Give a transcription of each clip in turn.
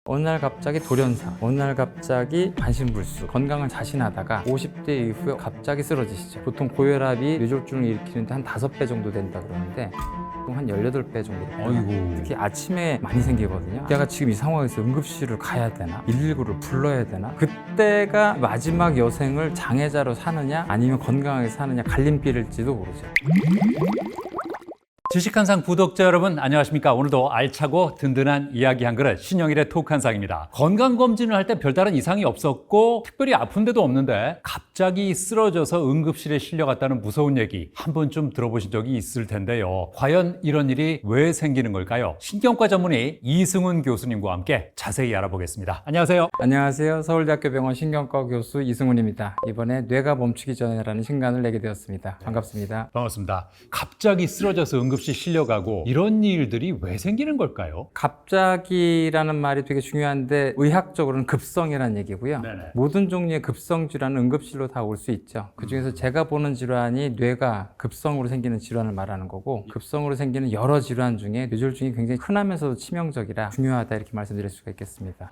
어느 날 갑자기 돌연사, 어느 날 갑자기 반신불수, 건강을 자신하다가 50대 이후에 갑자기 쓰러지시죠. 보통 고혈압이 뇌졸중을 일으키는데 한 5배 정도 된다 그러는데 한 18배 정도. 아이고. 특히 아침에 많이 생기거든요. 내가 지금 이 상황에서 응급실을 가야 되나? 119를 불러야 되나? 그때가 마지막 여생을 장애자로 사느냐 아니면 건강하게 사느냐 갈림길일지도 모르죠. 주식한상 구독자 여러분 안녕하십니까. 오늘도 알차고 든든한 이야기 한 그릇 신영일의 톡한상입니다. 건강검진을 할 때 별다른 이상이 없었고 특별히 아픈 데도 없는데 갑자기 쓰러져서 응급실에 실려갔다는 무서운 얘기 한 번쯤 들어보신 적이 있을 텐데요. 과연 이런 일이 왜 생기는 걸까요? 신경과 전문의 이승훈 교수님과 함께 자세히 알아보겠습니다. 안녕하세요. 안녕하세요. 서울대학교 병원 신경과 교수 이승훈입니다. 이번에 뇌가 멈추기 전에라는 신간을 내게 되었습니다. 반갑습니다. 반갑습니다. 갑자기 쓰러져서 응급실 실려가고 이런 일들이 왜 생기는 걸까요? 갑자기라는 말이 되게 중요한데 의학적으로는 급성이라는 얘기고요. 네네. 모든 종류의 급성 질환은 응급실로 다 올 수 있죠. 그중에서 제가 보는 질환이 뇌가 급성으로 생기는 질환을 말하는 거고, 급성으로 생기는 여러 질환 중에 뇌졸중이 굉장히 흔하면서도 치명적이라 중요하다 이렇게 말씀드릴 수가 있겠습니다.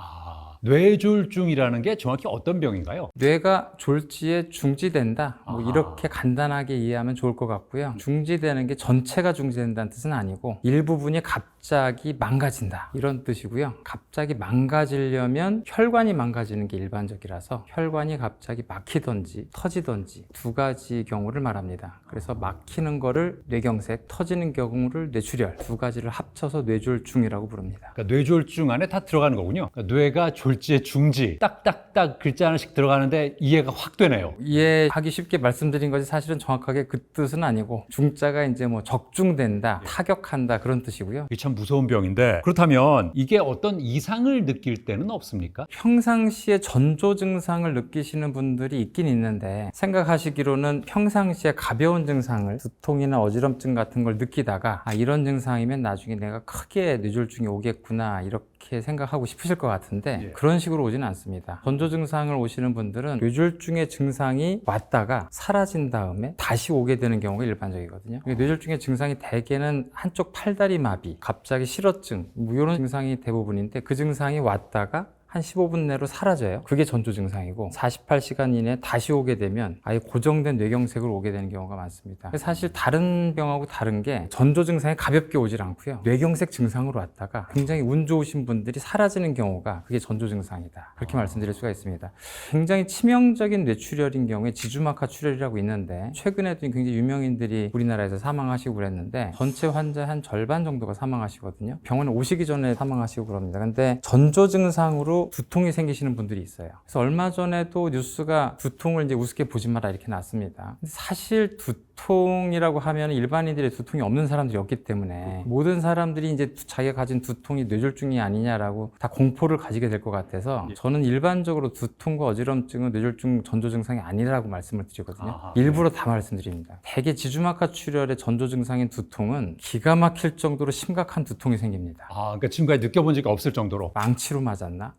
뇌졸중이라는 게 정확히 어떤 병인가요? 뇌가 졸지에 중지된다, 아하. 이렇게 간단하게 이해하면 좋을 것 같고요. 중지되는 게 전체가 중지된다는 뜻은 아니고 일부분이 갑자기 망가진다 이런 뜻이고요. 갑자기 망가지려면 혈관이 망가지는 게 일반적이라서 혈관이 갑자기 막히던지 터지던지 두 가지 경우를 말합니다. 그래서 막히는 거를 뇌경색, 터지는 경우를 뇌출혈, 두 가지를 합쳐서 뇌졸중이라고 부릅니다. 그러니까 뇌졸중 안에 다 들어가는 거군요. 그러니까 뇌가 졸지에 중지, 딱딱딱 글자 하나씩 들어가는데 이해가 확 되네요. 이해하기 쉽게 말씀드린 것이 사실은 정확하게 그 뜻은 아니고, 중자가 이제 뭐 적중된다, 타격한다 그런 뜻이고요. 이게 참 무서운 병인데, 그렇다면 이게 어떤 이상을 느낄 때는 없습니까? 평상시에 전조 증상을 느끼시는 분들이 있긴 있는데, 생각하시기로는 평상시에 가벼운 증상을, 두통이나 어지럼증 같은 걸 느끼다가 이런 증상이면 나중에 내가 크게 뇌졸중이 오겠구나 이렇게 생각하고 싶으실 것 같은데 그런 식으로 오지는 않습니다. 전조 증상을 오시는 분들은 뇌졸중의 증상이 왔다가 사라진 다음에 다시 오게 되는 경우가 일반적이거든요. 뇌졸중의 증상이 대개는 한쪽 팔다리 마비, 갑자기 실어증 이런 증상이 대부분인데, 그 증상이 왔다가 한 15분 내로 사라져요. 그게 전조 증상이고 48시간 이내에 다시 오게 되면 아예 고정된 뇌경색으로 오게 되는 경우가 많습니다. 사실 다른 병하고 다른 게 전조 증상이 가볍게 오질 않고요. 뇌경색 증상으로 왔다가 굉장히 운 좋으신 분들이 사라지는 경우가 그게 전조 증상이다. 그렇게 말씀드릴 수가 있습니다. 굉장히 치명적인 뇌출혈인 경우에 지주막하 출혈이라고 있는데, 최근에도 굉장히 유명인들이 우리나라에서 사망하시고 그랬는데 전체 환자 한 절반 정도가 사망하시거든요. 병원에 오시기 전에 사망하시고 그럽니다. 근데 전조 증상으로 두통이 생기시는 분들이 있어요. 그래서 얼마 전에도 뉴스가 두통을 이제 우습게 보지 마라 이렇게 났습니다. 근데 사실 두통이라고 하면 일반인들의 두통이 없는 사람들이 없기 때문에 모든 사람들이 이제 자기가 가진 두통이 뇌졸중이 아니냐라고 다 공포를 가지게 될 것 같아서, 저는 일반적으로 두통과 어지럼증은 뇌졸중 전조 증상이 아니라고 말씀을 드리거든요. 일부러 다 말씀드립니다. 대개 지주막하 출혈의 전조 증상인 두통은 기가 막힐 정도로 심각한 두통이 생깁니다. 그러니까 지금까지 느껴본 적이 없을 정도로. 망치로 맞았나?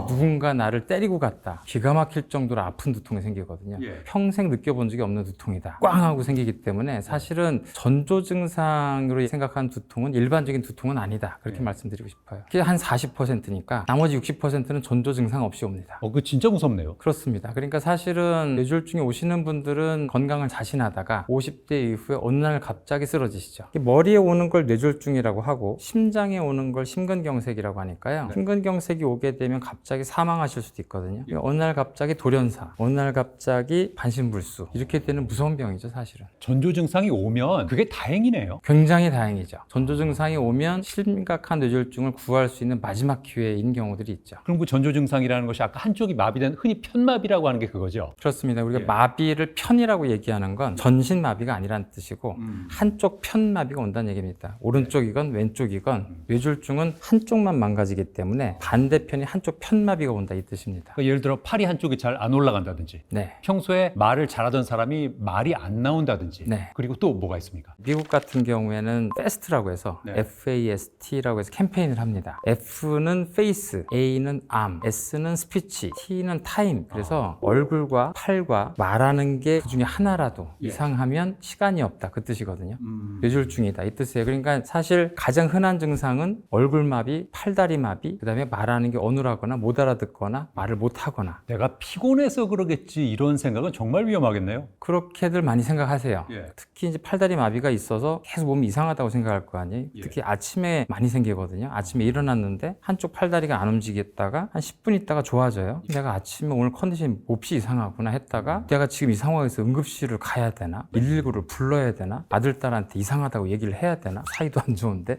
누군가 나를 때리고 갔다. 기가 막힐 정도로 아픈 두통이 생기거든요. 평생 느껴본 적이 없는 두통이다. 꽝 하고 생기기 때문에 사실은 전조 증상으로 생각하는 두통은 일반적인 두통은 아니다. 그렇게 말씀드리고 싶어요. 그게 한 40%니까 나머지 60%는 전조 증상 없이 옵니다. 그거 진짜 무섭네요. 그렇습니다. 그러니까 사실은 뇌졸중에 오시는 분들은 건강을 자신하다가 50대 이후에 어느 날 갑자기 쓰러지시죠. 머리에 오는 걸 뇌졸중이라고 하고 심장에 오는 걸 심근경색이라고 하니까요. 심근경색이 오게 되면 갑자기 사망하실 수도 있거든요. 어느 날 갑자기 돌연사, 어느 날 갑자기 반신불수, 이렇게 되는 무서운 병이죠 사실은. 전조 증상이 오면 그게 다행이네요. 굉장히 다행이죠. 전조 증상이 오면 심각한 뇌졸중을 구할 수 있는 마지막 기회인 경우들이 있죠. 그럼 그 전조 증상이라는 것이 아까 한쪽이 마비된, 흔히 편마비라고 하는 게 그거죠? 그렇습니다. 우리가 마비를 편이라고 얘기하는 건 전신 마비가 아니라는 뜻이고 한쪽 편 마비가 온다는 얘기입니다. 오른쪽이건 왼쪽이건 뇌졸중은 한쪽만 망가지기 때문에 반대편이 한쪽 편마비가 온다 이 뜻입니다. 그러니까 예를 들어 팔이 한쪽이 잘 안 올라간다든지, 네. 평소에 말을 잘하던 사람이 말이 안 나온다든지 한다든지. 네. 그리고 또 뭐가 있습니까? 미국 같은 경우에는 FAST라고 해서 네. FAST라고 해서 캠페인을 합니다. F는 face, A는 arm, S는 speech, T는 time. 그래서 얼굴과 팔과 말하는 게 그 중에 하나라도 예. 이상하면 시간이 없다 그 뜻이거든요. 뇌졸중이다 이 뜻이에요. 그러니까 사실 가장 흔한 증상은 얼굴마비, 팔다리마비, 그다음에 말하는 게 어눌하거나 못 알아듣거나 말을 못 하거나 내가 피곤해서 그러겠지 이런 생각은 정말 위험하겠네요. 그렇게들 많이 생각하세요. 예. 특히 이제 팔다리 마비가 있어서 계속 몸이 이상하다고 생각할 거 아니에요. 예. 특히 아침에 많이 생기거든요. 아침에 일어났는데 한쪽 팔다리가 안 움직였다가 한 10분 있다가 좋아져요. 내가 아침에 오늘 컨디션이 몹시 이상하구나 했다가 내가 지금 이 상황에서 응급실을 가야 되나? 119를 불러야 되나? 아들, 딸한테 이상하다고 얘기를 해야 되나? 사이도 안 좋은데?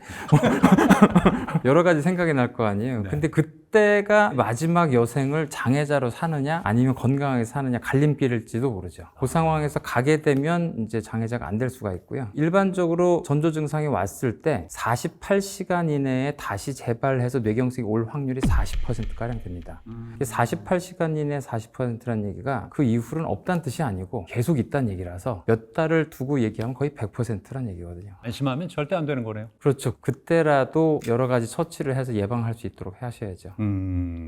여러 가지 생각이 날 거 아니에요. 네. 근데 그때가 마지막 여생을 장애자로 사느냐 아니면 건강하게 사느냐 갈림길일지도 모르죠. 그 상황에서 가게 되면 이제 장애자가 안 될 수가 있고요. 일반적으로 전조 증상이 왔을 때 48시간 이내에 다시 재발해서 뇌경색이 올 확률이 40%가량 됩니다. 48시간 이내 40%라는 얘기가 그 이후로는 없다는 뜻이 아니고 계속 있다는 얘기라서 몇 달을 두고 얘기하면 거의 100%라는 얘기거든요. 안심하면 절대 안 되는 거네요. 그렇죠. 그때라도 여러 가지 처치를 해서 예방할 수 있도록 하셔야죠.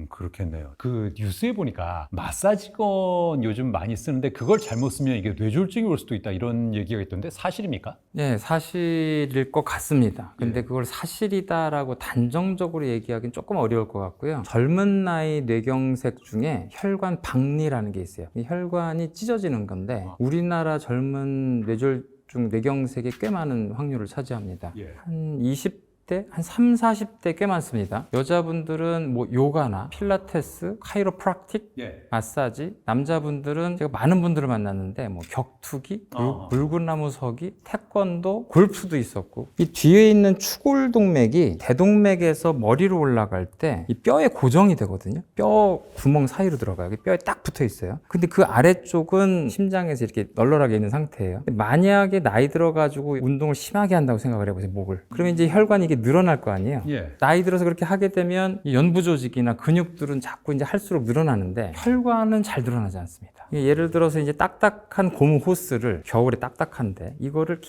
그렇겠네요. 그 뉴스에 보니까 마사지건 요즘 많이 쓰는데 그걸 잘못 쓰면 이게 뇌졸중이 올 수도 있다 이런 얘기가 있던데 사실입니까? 네, 사실일 것 같습니다. 근데 예. 그걸 사실이다라고 단정적으로 얘기하기는 조금 어려울 것 같고요. 젊은 나이 뇌경색 중에 혈관 박리라는 게 있어요. 이 혈관이 찢어지는 건데 우리나라 젊은 뇌경색이 꽤 많은 확률을 차지합니다. 예. 한 20대, 한 3, 40대 꽤 많습니다. 여자분들은 뭐 요가나 필라테스, 카이로프락틱, 예. 마사지, 남자분들은 제가 많은 분들을 만났는데 뭐 격투기, 물구나무 서기, 태권도, 골프도 있었고 이 뒤에 있는 추골동맥이 대동맥에서 머리로 올라갈 때 이 뼈에 고정이 되거든요. 뼈 구멍 사이로 들어가요. 뼈에 딱 붙어 있어요. 근데 그 아래쪽은 심장에서 이렇게 널널하게 있는 상태예요. 만약에 나이 들어가지고 운동을 심하게 한다고 생각을 해보세요, 목을. 그러면 이제 혈관이 이게 늘어날 거 아니에요. 예. 나이 들어서 그렇게 하게 되면 이 연부 조직이나 근육들은 자꾸 이제 할수록 늘어나는데 혈관은 잘 늘어나지 않습니다. 예를 들어서 이제 딱딱한 고무 호스를 겨울에 딱딱한데 이거를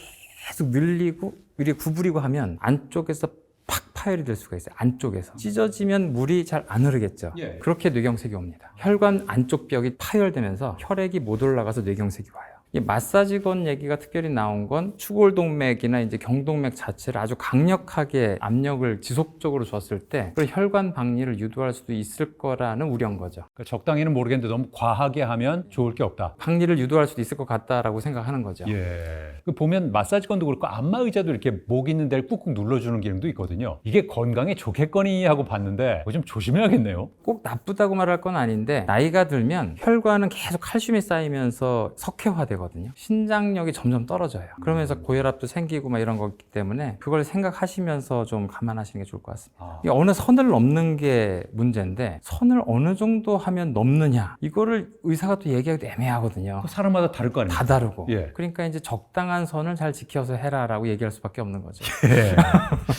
계속 늘리고 이렇게 구부리고 하면 안쪽에서 팍 파열이 될 수가 있어요. 안쪽에서 찢어지면 물이 잘 안 흐르겠죠. 예. 그렇게 뇌경색이 옵니다. 혈관 안쪽 벽이 파열되면서 혈액이 못 올라가서 뇌경색이 와요. 이 마사지건 얘기가 특별히 나온 건 추골동맥이나 이제 경동맥 자체를 아주 강력하게 압력을 지속적으로 줬을 때 그 혈관 박리를 유도할 수도 있을 거라는 우려인 거죠. 그러니까 적당히는 모르겠는데 너무 과하게 하면 좋을 게 없다. 박리를 유도할 수도 있을 것 같다라고 생각하는 거죠. 예. 그 보면 마사지건도 그렇고 안마 의자도 이렇게 목 있는 데를 꾹꾹 눌러주는 기능도 있거든요. 이게 건강에 좋겠거니 하고 봤는데 좀 조심해야겠네요. 꼭 나쁘다고 말할 건 아닌데 나이가 들면 혈관은 계속 칼슘이 쌓이면서 석회화되거든요. 신장력이 점점 떨어져요. 그러면서 고혈압도 생기고 막 이런 거기 때문에 그걸 생각하시면서 좀 감안하시는 게 좋을 것 같습니다. 이게 어느 선을 넘는 게 문제인데 선을 어느 정도 하면 넘느냐 이거를 의사가 또 얘기하기도 애매하거든요. 사람마다 다를 거 아니에요? 다 다르고. 예. 그러니까 이제 적당한 선을 잘 지켜서 해라라고 얘기할 수밖에 없는 거죠. 예.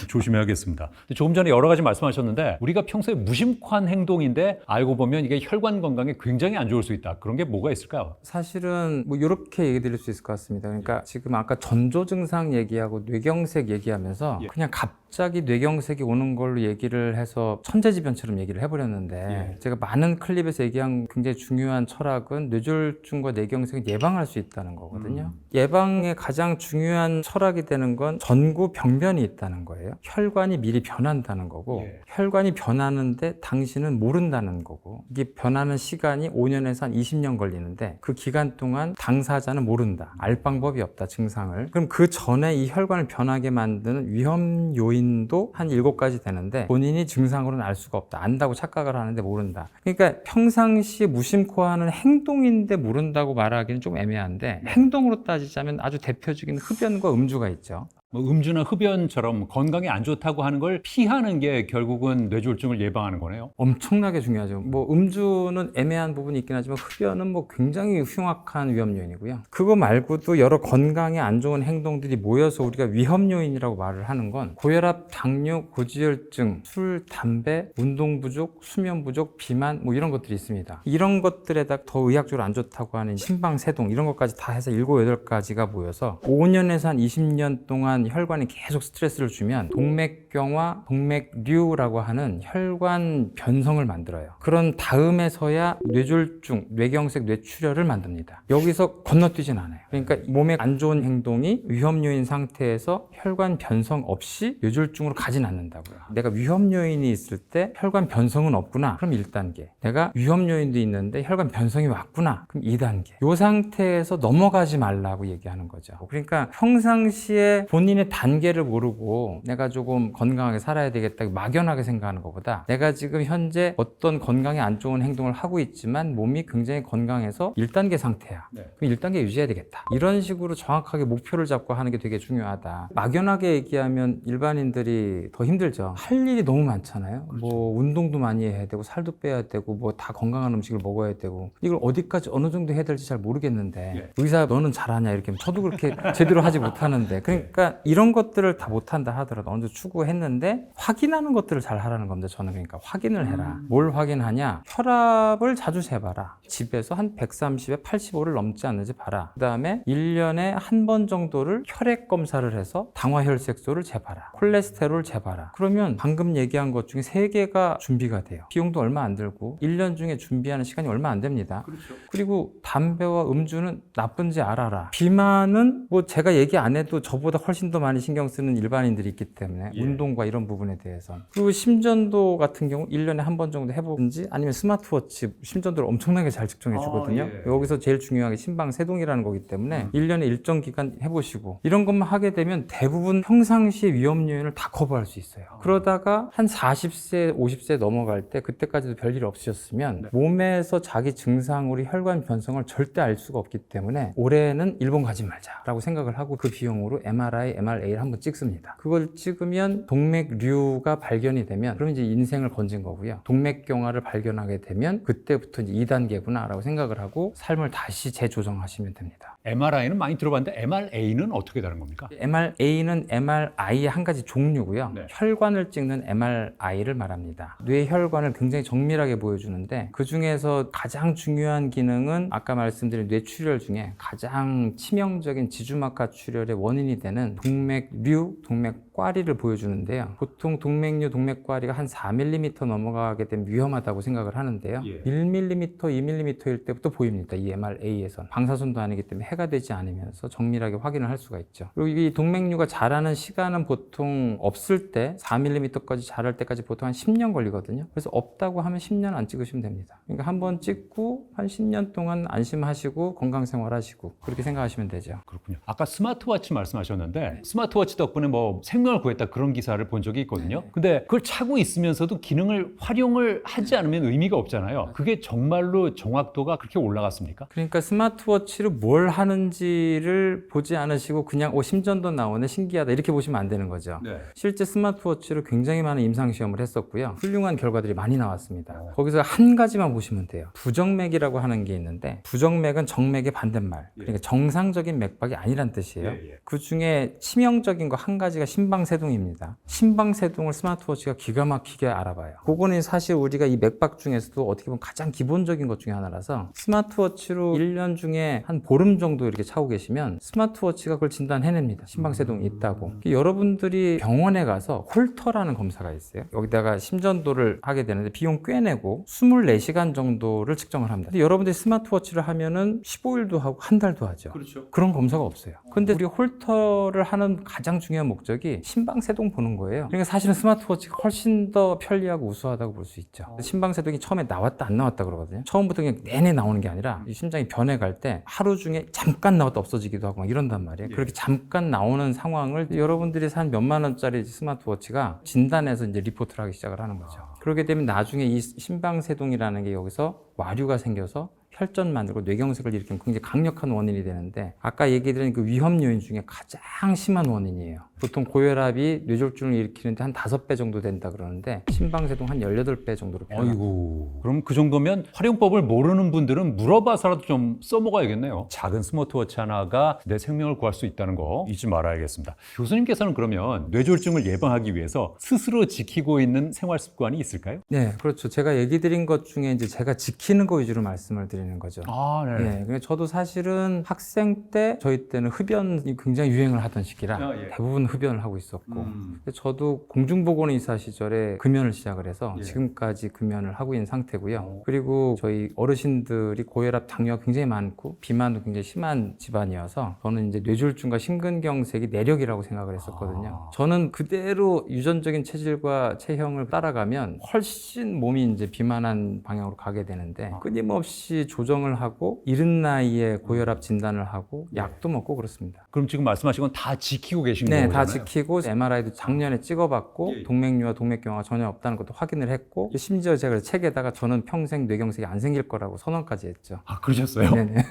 조심해야겠습니다. 근데 조금 전에 여러 가지 말씀하셨는데 우리가 평소에 무심코한 행동인데 알고 보면 이게 혈관 건강에 굉장히 안 좋을 수 있다. 그런 게 뭐가 있을까요? 사실은 뭐 이렇게 얘기 드릴 수 있을 것 같습니다. 그러니까 지금 아까 전조 증상 얘기하고 뇌경색 얘기하면서 예. 그냥 갑자기 뇌경색이 오는 걸로 얘기를 해서 천재지변처럼 얘기를 해버렸는데 예. 제가 많은 클립에서 얘기한 굉장히 중요한 철학은 뇌졸중과 뇌경색을 예방할 수 있다는 거거든요. 예방의 가장 중요한 철학이 되는 건 전구 병변이 있다는 거예요. 혈관이 미리 변한다는 거고 예. 혈관이 변하는데 당신은 모른다는 거고 이게 변하는 시간이 5년에서 한 20년 걸리는데 그 기간 동안 당사자는 모른다. 알 방법이 없다. 증상을. 그럼 그 전에 이 혈관을 변하게 만드는 위험 요인도 한 7가지 되는데 본인이 증상으로는 알 수가 없다. 안다고 착각을 하는데 모른다. 그러니까 평상시에 무심코 하는 행동인데 모른다고 말하기는 좀 애매한데 행동으로 따지자면 아주 대표적인 흡연과 음주가 있죠. 뭐 음주나 흡연처럼 건강에 안 좋다고 하는 걸 피하는 게 결국은 뇌졸중을 예방하는 거네요. 엄청나게 중요하죠. 뭐 음주는 애매한 부분이 있긴 하지만 흡연은 뭐 굉장히 흉악한 위험 요인이고요. 그거 말고도 여러 건강에 안 좋은 행동들이 모여서 우리가 위험 요인이라고 말을 하는 건 고혈압, 당뇨, 고지혈증, 술, 담배, 운동 부족, 수면 부족, 비만 뭐 이런 것들이 있습니다. 이런 것들에다 더 의학적으로 안 좋다고 하는 심방세동 이런 것까지 다 해서 7, 8가지가 모여서 5년에서 한 20년 동안 혈관이 계속 스트레스를 주면 동맥경화, 동맥류라고 하는 혈관 변성을 만들어요. 그런 다음에서야 뇌졸중, 뇌경색, 뇌출혈을 만듭니다. 여기서 건너뛰진 않아요. 그러니까 몸에 안 좋은 행동이 위험 요인 상태에서 혈관 변성 없이 뇌졸중으로 가진 않는다고요. 내가 위험 요인이 있을 때 혈관 변성은 없구나. 그럼 1단계. 내가 위험 요인도 있는데 혈관 변성이 왔구나. 그럼 2단계. 이 상태에서 넘어가지 말라고 얘기하는 거죠. 그러니까 평상시에 본인의 단계를 모르고 내가 조금 건강하게 살아야 되겠다 막연하게 생각하는 것보다 내가 지금 현재 어떤 건강에 안 좋은 행동을 하고 있지만 몸이 굉장히 건강해서 1단계 상태야. 그럼 1단계 유지해야 되겠다. 이런 식으로 정확하게 목표를 잡고 하는 게 되게 중요하다. 막연하게 얘기하면 일반인들이 더 힘들죠. 할 일이 너무 많잖아요. 뭐 운동도 많이 해야 되고 살도 빼야 되고 뭐 다 건강한 음식을 먹어야 되고 이걸 어디까지 어느 정도 해야 될지 잘 모르겠는데 의사 너는 잘하냐 이렇게 하면 저도 그렇게 제대로 하지 못하는데 그러니까 이런 것들을 다 못한다 하더라도 어느 정도 추구했는데 확인하는 것들을 잘 하라는 겁니다. 저는 그러니까 확인을 해라. 뭘 확인하냐? 혈압을 자주 재봐라. 집에서 한 130에 85를 넘지 않는지 봐라. 그 다음에 1년에 한 번 정도를 혈액 검사를 해서 당화혈색소를 재봐라. 콜레스테롤 재봐라. 그러면 방금 얘기한 것 중에 3개가 준비가 돼요. 비용도 얼마 안 들고 1년 중에 준비하는 시간이 얼마 안 됩니다. 그렇죠. 그리고 담배와 음주는 나쁜지 알아라. 비만은 뭐 제가 얘기 안 해도 저보다 훨씬 더 많이 신경 쓰는 일반인들이 있기 때문에 운동과 이런 부분에 대해서. 그리고 심전도 같은 경우 1년에 한 번 정도 해보든지 아니면 스마트워치 심전도를 엄청나게 잘 측정해 주거든요. 여기서 제일 중요한 게 심방세동이라는 거기 때문에 1년에 일정 기간 해보시고 이런 것만 하게 되면 대부분 평상시의 위험 요인을 다 커버할 수 있어요. 그러다가 한 40세, 50세 넘어갈 때 그때까지도 별일 없으셨으면 몸에서 자기 증상으로 혈관 변성을 절대 알 수가 없기 때문에 올해는 일본 가지 말자라고 생각을 하고 그 비용으로 MRI, MRA를 한번 찍습니다. 그걸 찍으면 동맥류가 발견이 되면 그럼 이제 인생을 건진 거고요. 동맥경화를 발견하게 되면 그때부터 이제 2단계구나 라고 생각을 하고 삶을 다시 재조정하시면 됩니다. MRI는 많이 들어봤는데 MRA는 어떻게 다른 겁니까? MRA는 MRI의 한 가지 종류고요. 혈관을 찍는 MRI를 말합니다. 뇌혈관을 굉장히 정밀하게 보여주는데 그 중에서 가장 중요한 기능은 아까 말씀드린 뇌출혈 중에 가장 치명적인 지주막하 출혈의 원인이 되는 동맥류, 동맥과리를 보여주는데요. 보통 동맥류, 동맥과리가 한 4mm 넘어가게 되면 위험하다고 생각을 하는데요. 1mm, 2mm일 때부터 보입니다. 이 MRA에선. 방사선도 아니기 때문에 해가 되지 않으면서 정밀하게 확인을 할 수가 있죠. 그리고 이 동맥류가 자라는 시간은 보통 없을 때 4mm까지 자랄 때까지 보통 한 10년 걸리거든요. 그래서 없다고 하면 10년 안 찍으시면 됩니다. 그러니까 한번 찍고 한 10년 동안 안심하시고 건강생활 하시고 그렇게 생각하시면 되죠. 그렇군요. 아까 스마트워치 말씀하셨는데 스마트워치 덕분에 뭐 생명을 구했다 그런 기사를 본 적이 있거든요. 근데 그걸 차고 있으면서도 기능을 활용을 하지 않으면 의미가 없잖아요. 그게 정말로 정확도가 그렇게 올라갔습니까? 그러니까 스마트워치로 뭘 하는지를 보지 않으시고 그냥 심전도 나오네 신기하다 이렇게 보시면 안 되는 거죠. 실제 스마트워치로 굉장히 많은 임상시험을 했었고요. 훌륭한 결과들이 많이 나왔습니다. 거기서 한 가지만 보시면 돼요. 부정맥이라고 하는 게 있는데 부정맥은 정맥의 반대말. 그러니까 정상적인 맥박이 아니란 뜻이에요. 그 중에 치명적인 거 한 가지가 심방세동입니다. 심방세동을 스마트워치가 기가 막히게 알아봐요. 그거는 사실 우리가 이 맥박 중에서도 어떻게 보면 가장 기본적인 것 중에 하나라서 스마트워치로 1년 중에 한 보름 정도 이렇게 차고 계시면 스마트워치가 그걸 진단해냅니다. 심방세동이 있다고. 여러분들이 병원에 가서 홀터라는 검사가 있어요. 여기다가 심전도를 하게 되는데 비용 꽤 내고 24시간 정도를 측정을 합니다. 근데 여러분들이 스마트워치를 하면은 15일도 하고 한 달도 하죠. 그렇죠. 그런 검사가 없어요. 근데 우리 홀터를 하는 가장 중요한 목적이 심방세동 보는 거예요. 그러니까 사실은 스마트워치가 훨씬 더 편리하고 우수하다고 볼 수 있죠. 심방세동이 처음에 나왔다 안 나왔다 그러거든요. 처음부터 그냥 내내 나오는 게 아니라 이 심장이 변해갈 때 하루 중에 잠깐 나왔다 없어지기도 하고 막 이런단 말이에요. 그렇게 잠깐 나오는 상황을 여러분들이 산 몇만 원짜리 스마트워치가 진단해서 이제 리포트를 하기 시작을 하는 거죠. 그렇게 되면 나중에 이 심방세동이라는 게 여기서 와류가 생겨서 혈전 만들고 뇌경색을 일으키는 굉장히 강력한 원인이 되는데 아까 얘기드린 그 위험 요인 중에 가장 심한 원인이에요. 보통 고혈압이 뇌졸중을 일으키는데 한 5배 정도 된다 그러는데 심방세동 한 18배 정도로 변합니다. 아이고, 그럼 그 정도면 활용법을 모르는 분들은 물어봐서라도 좀 써먹어야겠네요. 작은 스마트워치 하나가 내 생명을 구할 수 있다는 거 잊지 말아야겠습니다. 교수님께서는 그러면 뇌졸중을 예방하기 위해서 스스로 지키고 있는 생활 습관이 있을까요? 네, 그렇죠. 제가 얘기 드린 것 중에 이제 제가 지키는 거 위주로 말씀을 드리는 거죠. 아, 네. 네, 그래서 저도 사실은 학생 때 저희 때는 흡연이 굉장히 유행을 하던 시기라 아, 예. 대부분 흡연을 하고 있었고 근데 저도 공중보건의사 시절에 금연을 시작을 해서 예. 지금까지 금연을 하고 있는 상태고요. 그리고 저희 어르신들이 고혈압, 당뇨가 굉장히 많고 비만도 굉장히 심한 집안이어서 저는 이제 뇌졸중과 심근경색이 내력이라고 생각을 했었거든요. 저는 그대로 유전적인 체질과 체형을 따라가면 훨씬 몸이 이제 비만한 방향으로 가게 되는데 끊임없이 조정을 하고 이른 나이에 고혈압 진단을 하고 약도 먹고 그렇습니다. 그럼 지금 말씀하신 건 다 지키고 계신 네, 거잖아요. 다 지키고 MRI도 작년에 찍어봤고 예. 동맥류와 동맥경화가 전혀 없다는 것도 확인을 했고 심지어 제가 책에다가 저는 평생 뇌경색이 안 생길 거라고 선언까지 했죠. 아, 그러셨어요? 네네.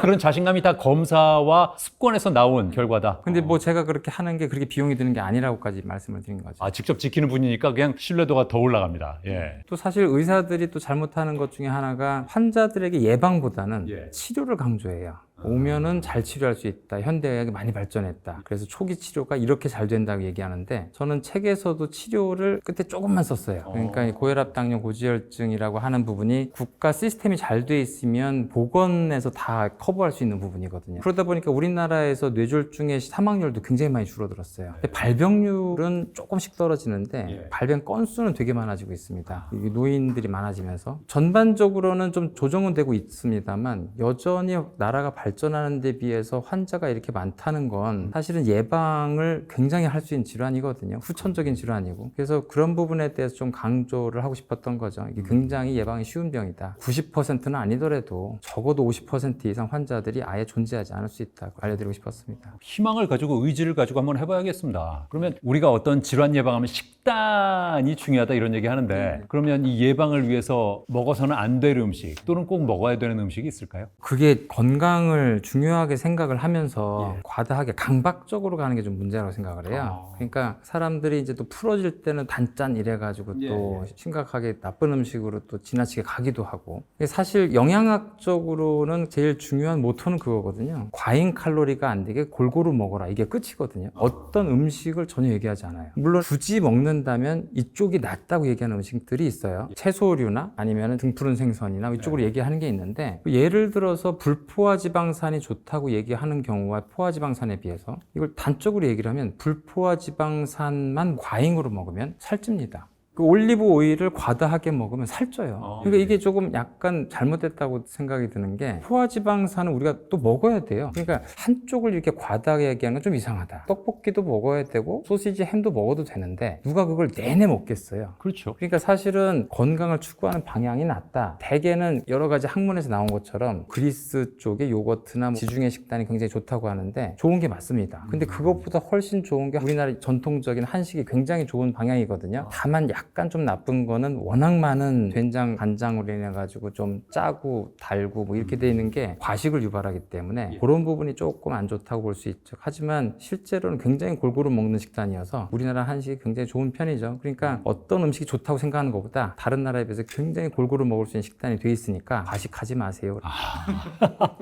그런 자신감이 다 검사와 습관에서 나온 결과다. 근데 뭐 제가 그렇게 하는 게 그렇게 비용이 드는 게 아니라고까지 말씀을 드린 거죠. 아, 직접 지키는 분이니까 그냥 신뢰도가 더 올라갑니다. 예. 또 사실 의사들이 또 잘못하는 것 중에 하나가 환자들에게 예방보다는 예. 치료를 강조해요. 오면은 잘 치료할 수 있다. 현대의학이 많이 발전했다. 그래서 초기 치료가 이렇게 잘 된다고 얘기하는데 저는 책에서도 치료를 끝에 조금만 썼어요. 그러니까 이 고혈압, 당뇨, 고지혈증이라고 하는 부분이 국가 시스템이 잘 돼 있으면 보건에서 다 커버할 수 있는 부분이거든요. 그러다 보니까 우리나라에서 뇌졸중의 사망률도 굉장히 많이 줄어들었어요. 근데 발병률은 조금씩 떨어지는데 발병 건수는 되게 많아지고 있습니다. 이게 노인들이 많아지면서 전반적으로는 좀 조정은 되고 있습니다만 여전히 나라가 발전하는 데 비해서 환자가 이렇게 많다는 건 사실은 예방을 굉장히 할 수 있는 질환이거든요. 후천적인 질환이고. 그래서 그런 부분에 대해서 좀 강조를 하고 싶었던 거죠. 이게 굉장히 예방이 쉬운 병이다. 90%는 아니더라도 적어도 50% 이상 환자들이 아예 존재하지 않을 수 있다고 알려드리고 싶었습니다. 희망을 가지고 의지를 가지고 한번 해봐야겠습니다. 그러면 우리가 어떤 질환 예방하면 식단이 중요하다 이런 얘기 하는데 그러면 이 예방을 위해서 먹어서는 안 될 음식 또는 꼭 먹어야 되는 음식이 있을까요? 그게 건강을 중요하게 생각을 하면서 과다하게 강박적으로 가는 게 좀 문제라고 생각을 해요. 그러니까 사람들이 이제 또 풀어질 때는 단짠 이래가지고 또 심각하게 나쁜 음식으로 또 지나치게 가기도 하고 사실 영양학적으로는 제일 중요한 모토는 그거거든요. 과잉 칼로리가 안 되게 골고루 먹어라 이게 끝이거든요. 어떤 음식을 전혀 얘기하지 않아요. 물론 굳이 먹는다면 이쪽이 낫다고 얘기하는 음식들이 있어요. 채소류나 아니면 등푸른 생선이나 이쪽으로 얘기하는 게 있는데 예를 들어서 불포화지방산이 좋다고 얘기하는 경우와 포화지방산에 비해서 이걸 단적으로 얘기를 하면 불포화지방산만 과잉으로 먹으면 살찝니다. 그 올리브 오일을 과다하게 먹으면 살쪄요. 그러니까 이게 조금 약간 잘못됐다고 생각이 드는 게 포화지방산은 우리가 또 먹어야 돼요. 그러니까 한쪽을 이렇게 과다하게 얘기하는 건 좀 이상하다. 떡볶이도 먹어야 되고 소시지, 햄도 먹어도 되는데 누가 그걸 내내 먹겠어요. 그렇죠. 그러니까 사실은 건강을 추구하는 방향이 낫다. 대개는 여러 가지 학문에서 나온 것처럼 그리스 쪽의 요거트나 지중해 식단이 굉장히 좋다고 하는데 좋은 게 맞습니다. 근데 그것보다 훨씬 좋은 게 우리나라 전통적인 한식이 굉장히 좋은 방향이거든요. 다만 약간 좀 나쁜 거는 워낙 많은 된장, 간장으로 인해 가지고 좀 짜고 달고 뭐 이렇게 돼 있는 게 과식을 유발하기 때문에 그런 부분이 조금 안 좋다고 볼 수 있죠. 하지만 실제로는 굉장히 골고루 먹는 식단이어서 우리나라 한식이 굉장히 좋은 편이죠. 그러니까 어떤 음식이 좋다고 생각하는 것보다 다른 나라에 비해서 굉장히 골고루 먹을 수 있는 식단이 돼 있으니까 과식하지 마세요.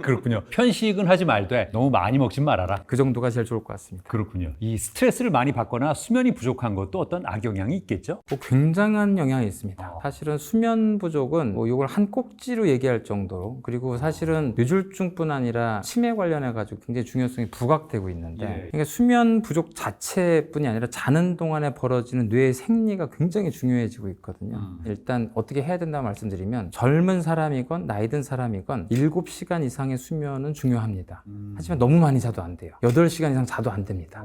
그렇군요. 편식은 하지 말되 너무 많이 먹지 말아라. 그 정도가 제일 좋을 것 같습니다. 그렇군요. 이 스트레스를 많이 받거나 수면이 부족한 것도 어떤 악영향이 있겠죠? 굉장한 영향이 있습니다. 사실은 수면 부족은 뭐 이걸 한 꼭지로 얘기할 정도로 그리고 사실은 뇌졸중뿐 아니라 치매 관련해 가지고 굉장히 중요성이 부각되고 있는데 그러니까 수면 부족 자체뿐이 아니라 자는 동안에 벌어지는 뇌의 생리가 굉장히 중요해지고 있거든요. 일단 어떻게 해야 된다고 말씀드리면 젊은 사람이건 나이 든 사람이건 7시간 이상의 수면은 중요합니다. 하지만 너무 많이 자도 안 돼요. 8시간 이상 자도 안 됩니다.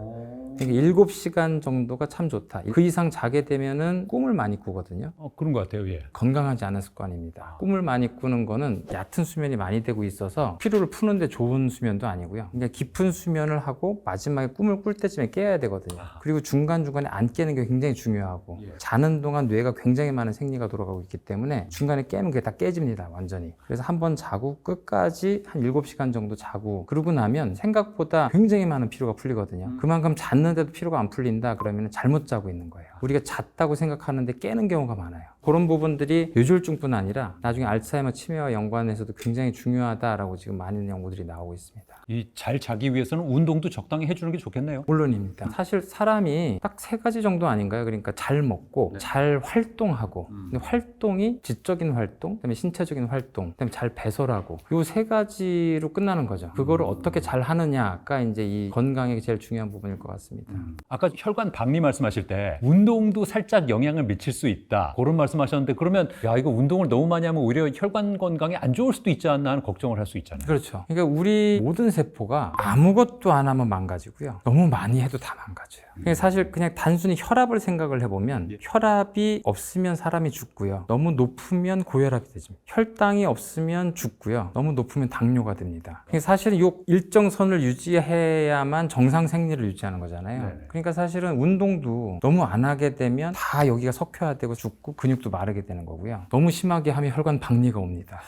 그러니까 7시간 정도가 참 좋다. 그 이상 자게 되면은 꿈을 많이 꾸거든요. 그런 것 같아요. 예. 건강하지 않은 습관입니다. 꿈을 많이 꾸는 거는 얕은 수면이 많이 되고 있어서 피로를 푸는데 좋은 수면도 아니고요. 그러니까 깊은 수면을 하고 마지막에 꿈을 꿀 때쯤에 깨야 되거든요. 그리고 중간중간에 안 깨는 게 굉장히 중요하고 자는 동안 뇌가 굉장히 많은 생리가 돌아가고 있기 때문에 중간에 깨면 그게 다 깨집니다. 완전히. 그래서 한번 자고 끝까지 한 7시간 정도 자고 그러고 나면 생각보다 굉장히 많은 피로가 풀리거든요. 그만큼 잤는데도 피로가 안 풀린다 그러면 잘못 자고 있는 거예요. 우리가 잤다고 생각하는데 깨는 경우가 많아요. 그런 부분들이 뇌졸중뿐 아니라 나중에 알츠하이머 치매와 연관해서도 굉장히 중요하다라고 지금 많은 연구들이 나오고 있습니다. 이 잘 자기 위해서는 운동도 적당히 해주는 게 좋겠네요. 물론입니다. 사실 사람이 딱 3가지 정도 아닌가요? 그러니까 잘 먹고 잘 활동하고 근데 활동이 지적인 활동, 그다음에 신체적인 활동, 그다음에 잘 배설하고 이 3가지로 끝나는 거죠. 그거를 어떻게 잘 하느냐가 이제 이 건강에 제일 중요한 부분일 것 같습니다. 아까 혈관 박리 말씀하실 때 운동도 살짝 영향을 미칠 수 있다 그런 말씀하셨는데 그러면 야 이거 운동을 너무 많이 하면 오히려 혈관 건강에 안 좋을 수도 있지 않나 하는 걱정을 할 수 있잖아요. 그렇죠. 그러니까 우리 모든 세포가 아무것도 안 하면 망가지고요. 너무 많이 해도 다 망가져요. 그러니까 사실 그냥 단순히 혈압을 생각을 해보면 혈압이 없으면 사람이 죽고요. 너무 높으면 고혈압이 되죠. 혈당이 없으면 죽고요. 너무 높으면 당뇨가 됩니다. 그러니까 사실은 이 일정 선을 유지해야만 정상 생리를 유지하는 거잖아요. 그러니까 사실은 운동도 너무 안 하게 되면 다 여기가 석회화 되고 죽고 근육도 마르게 되는 거고요. 너무 심하게 하면 혈관 박리가 옵니다.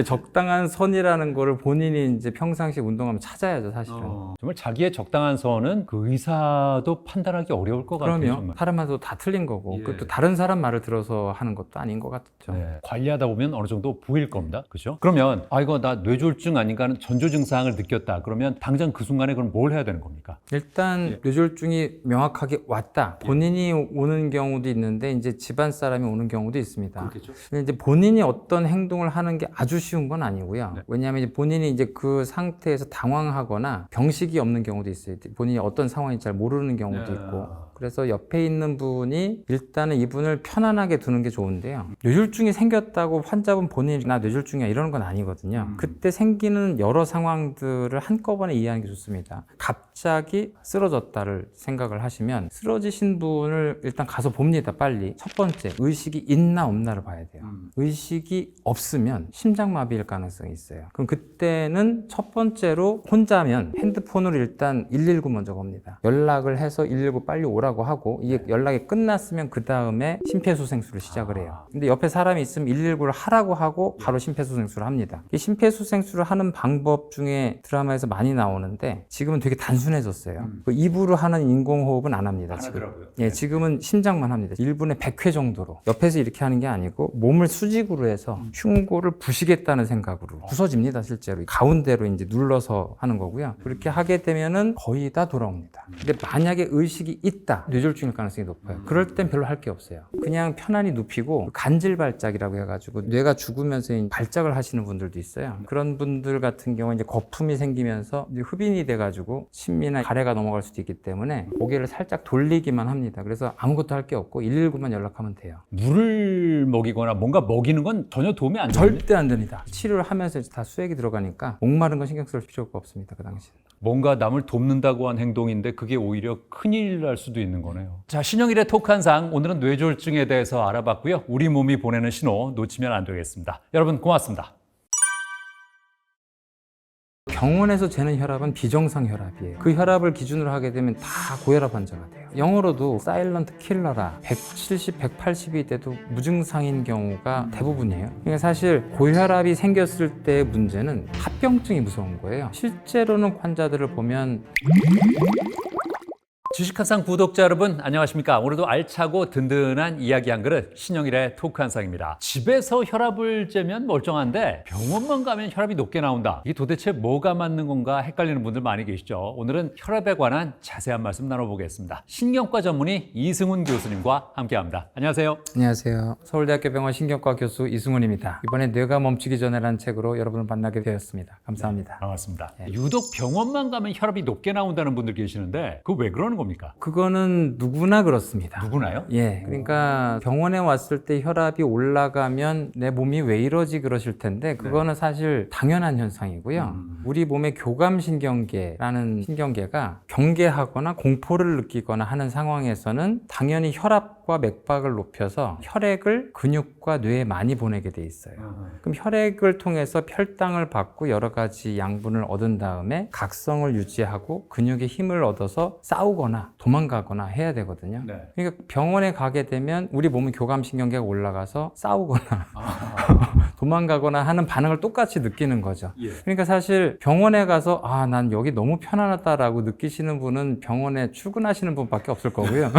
적당한 선이라는 거를 본인이 이제 평상시 운동하면 찾아야죠, 사실은. 정말 자기의 적당한 선은 그 의사도 판단하기 어려울 것 같아요. 그럼요. 정말. 사람마다 다 틀린 거고 예. 그것도 다른 사람 말을 들어서 하는 것도 아닌 것 같죠. 네. 관리하다 보면 어느 정도 보일 겁니다. 그죠? 그러면 이거 나 뇌졸중 아닌가 하는 전조 증상을 느꼈다. 그러면 당장 그 순간에 그럼 뭘 해야 되는 겁니까? 일단 뇌졸중이 명확하게 왔다. 본인이 오는 경우도 있는데 이제 집안 사람이 오는 경우도 있습니다. 그렇겠죠. 근데 이제 본인이 어떤 행동을 하는 게 아주 쉬운 건 아니고요. 왜냐하면 이제 본인이 이제 그 상태에서 당황하거나 병식이 없는 경우도 있어요. 본인이 어떤 상황인지 잘 모르는 경우도 있고. 그래서 옆에 있는 분이 일단은 이분을 편안하게 두는 게 좋은데요. 뇌졸중이 생겼다고 환자분 본인이 나 뇌졸중이야 이러는 건 아니거든요. 그때 생기는 여러 상황들을 한꺼번에 이해하는 게 좋습니다. 갑자기 쓰러졌다를 생각을 하시면 쓰러지신 분을 일단 가서 봅니다. 빨리. 첫 번째, 의식이 있나 없나를 봐야 돼요. 의식이 없으면 심장마비일 가능성이 있어요. 그럼 그때는 첫 번째로 혼자면 핸드폰으로 일단 119 먼저 겁니다. 연락을 해서 119 빨리 오라고 하고 이게 연락이 끝났으면 그 다음에 심폐소생술을 시작을 해요. 근데 옆에 사람이 있으면 119를 하라고 하고 바로 심폐소생술을 합니다. 이 심폐소생술을 하는 방법 중에 드라마에서 많이 나오는데 지금은 되게 단순해졌어요. 그 입으로 하는 인공호흡은 안 합니다. 지금. 예, 지금은 심장만 합니다. 1분에 100회 정도로. 옆에서 이렇게 하는 게 아니고 몸을 수직으로 해서 흉골을 부시겠다는 생각으로 부서집니다. 실제로. 가운데로 이제 눌러서 하는 거고요. 그렇게 하게 되면은 거의 다 돌아옵니다. 근데 만약에 의식이 있다. 뇌졸중일 가능성이 높아요. 그럴 땐 별로 할 게 없어요. 그냥 편안히 눕히고 간질발작이라고 해가지고 뇌가 죽으면서 발작을 하시는 분들도 있어요. 그런 분들 같은 경우는 이제 거품이 생기면서 이제 흡인이 돼가지고 심미나 가래가 넘어갈 수도 있기 때문에 고개를 살짝 돌리기만 합니다. 그래서 아무것도 할 게 없고 119만 연락하면 돼요. 물을 먹이거나 뭔가 먹이는 건 전혀 도움이 안 돼요. 절대 안 됩니다. 치료를 하면서 다 수액이 들어가니까 목마른 건 신경 쓸 필요가 없습니다. 그 당시는. 뭔가 남을 돕는다고 한 행동인데 그게 오히려 큰일 날 수도 있는 거네요. 자, 신영일의 톡 한 상 오늘은 뇌졸중에 대해서 알아봤고요. 우리 몸이 보내는 신호 놓치면 안 되겠습니다. 여러분 고맙습니다. 병원에서 재는 혈압은 비정상 혈압이에요. 그 혈압을 기준으로 하게 되면 다 고혈압 환자가 돼요. 영어로도 사일런트 킬러라 170, 180이 돼도 무증상인 경우가 대부분이에요. 그러니까 사실 고혈압이 생겼을 때의 문제는 합병증이 무서운 거예요. 실제로는 환자들을 보면 주식한상 구독자 여러분 안녕하십니까? 오늘도 알차고 든든한 이야기 한 그릇 신영일의 토크 한상입니다. 집에서 혈압을 재면 멀쩡한데 병원만 가면 혈압이 높게 나온다. 이게 도대체 뭐가 맞는 건가 헷갈리는 분들 많이 계시죠? 오늘은 혈압에 관한 자세한 말씀 나눠보겠습니다. 신경과 전문의 이승훈 교수님과 함께합니다. 안녕하세요. 안녕하세요. 서울대학교 병원 신경과 교수 이승훈입니다. 이번에 뇌가 멈추기 전에라는 책으로 여러분을 만나게 되었습니다. 감사합니다. 반갑습니다. 유독 병원만 가면 혈압이 높게 나온다는 분들 계시는데 그거 왜 그러는 겁니까? 겁니까? 그거는 누구나 그렇습니다. 누구나요? 예. 그러니까 병원에 왔을 때 혈압이 올라가면 내 몸이 왜 이러지 그러실 텐데 그거는 사실 당연한 현상이고요. 우리 몸의 교감신경계라는 신경계가 경계하거나 공포를 느끼거나 하는 상황에서는 당연히 혈압과 맥박을 높여서 혈액을 근육과 뇌에 많이 보내게 돼 있어요. 그럼 혈액을 통해서 혈당을 받고 여러 가지 양분을 얻은 다음에 각성을 유지하고 근육에 힘을 얻어서 싸우거나 도망가거나 해야 되거든요. 네. 그러니까 병원에 가게 되면 우리 몸은 교감신경계가 올라가서 싸우거나 도망가거나 하는 반응을 똑같이 느끼는 거죠. 예. 그러니까 사실 병원에 가서 난 여기 너무 편안하다라고 느끼시는 분은 병원에 출근하시는 분밖에 없을 거고요.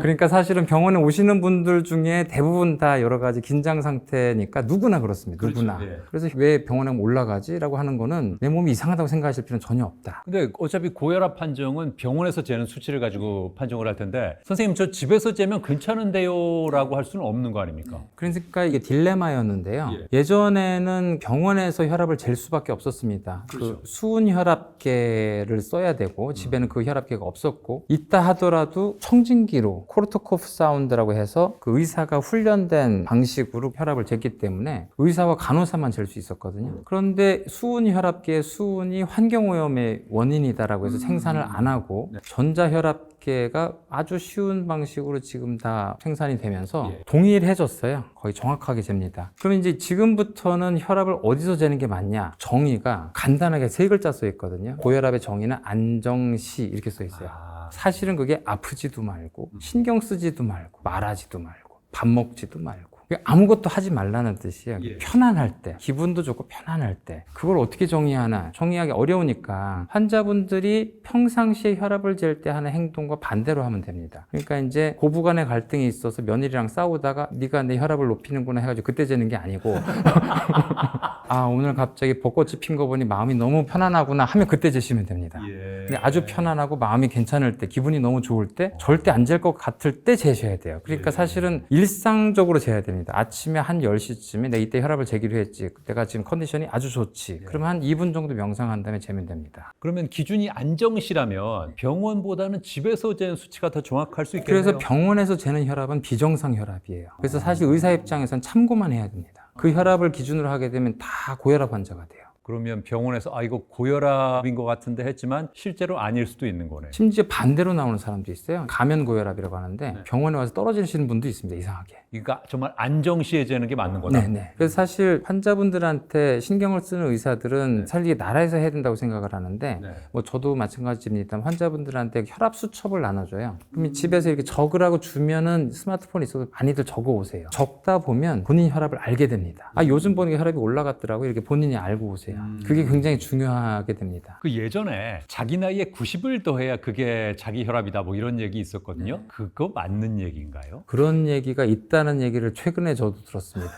그러니까 사실은 병원에 오시는 분들 중에 대부분 다 여러 가지 긴장 상태니까 누구나 그렇습니다. 그렇죠. 누구나. 예. 그래서 왜 병원에 올라가지라고 하는 거는 내 몸이 이상하다고 생각하실 필요는 전혀 없다. 근데 어차피 고혈압 판정은 병원에서 재는 수치를 가지고 판정을 할 텐데 선생님 저 집에서 재면 괜찮은데요 라고 할 수는 없는 거 아닙니까? 그러니까 이게 딜레마였는데요. 예. 예전에는 병원에서 혈압을 잴 수밖에 없었습니다. 그렇죠. 그 수은 혈압계를 써야 되고 집에는 그 혈압계가 없었고 있다 하더라도 청진기로 코르토코프 사운드라고 해서 그 의사가 훈련된 방식으로 혈압을 쟀기 때문에 의사와 간호사만 잴 수 있었거든요. 그런데 수은 혈압계의 수은이 환경오염의 원인이다라고 해서 생산을 안 하고 전자혈압계가 아주 쉬운 방식으로 지금 다 생산이 되면서 동일해졌어요. 거의 정확하게 잽니다. 그럼 이제 지금부터는 혈압을 어디서 재는 게 맞냐? 정의가 간단하게 세 글자 써 있거든요. 고혈압의 정의는 안정시 이렇게 써 있어요. 사실은 그게 아프지도 말고 신경 쓰지도 말고 말하지도 말고 밥 먹지도 말고 아무것도 하지 말라는 뜻이에요. 예. 편안할 때, 기분도 좋고 편안할 때. 그걸 어떻게 정의하나? 정의하기 어려우니까 환자분들이 평상시에 혈압을 잴 때 하는 행동과 반대로 하면 됩니다. 그러니까 이제 고부간의 갈등이 있어서 며느리랑 싸우다가 네가 내 혈압을 높이는구나 해가지고 그때 재는 게 아니고 오늘 갑자기 벚꽃이 핀 거 보니 마음이 너무 편안하구나 하면 그때 재시면 됩니다. 예. 근데 아주 편안하고 마음이 괜찮을 때, 기분이 너무 좋을 때, 절대 안 잴 것 같을 때 재셔야 돼요. 그러니까 사실은 일상적으로 재야 됩니다. 아침에 한 10시쯤에 내가 이때 혈압을 재기로 했지. 내가 지금 컨디션이 아주 좋지. 그러면 한 2분 정도 명상한 다음에 재면 됩니다. 그러면 기준이 안정시라면 병원보다는 집에서 재는 수치가 더 정확할 수 있겠네요. 그래서 병원에서 재는 혈압은 비정상 혈압이에요. 그래서 사실 의사 입장에서는 참고만 해야 됩니다. 그 혈압을 기준으로 하게 되면 다 고혈압 환자가 돼요. 그러면 병원에서 이거 고혈압인 것 같은데 했지만 실제로 아닐 수도 있는 거네. 심지어 반대로 나오는 사람도 있어요. 가면 고혈압이라고 하는데 병원에 와서 떨어지시는 분도 있습니다. 이상하게. 그러니까 정말 안정시에 재는 게 맞는 거다. 네네. 그래서 사실 환자분들한테 신경을 쓰는 의사들은 사실 이게 나라에서 해야 된다고 생각을 하는데 뭐 저도 마찬가지입니다. 환자분들한테 혈압 수첩을 나눠줘요. 그럼 집에서 이렇게 적으라고 주면은 스마트폰이 있어서 많이들 적어 오세요. 적다 보면 본인 혈압을 알게 됩니다. 요즘 보니까 혈압이 올라갔더라고 이렇게 본인이 알고 오세요. 그게 굉장히 중요하게 됩니다. 그 예전에 자기 나이에 90을 더해야 그게 자기 혈압이다 뭐 이런 얘기 있었거든요. 그거 맞는 얘기인가요? 그런 얘기가 있다는 얘기를 최근에 저도 들었습니다.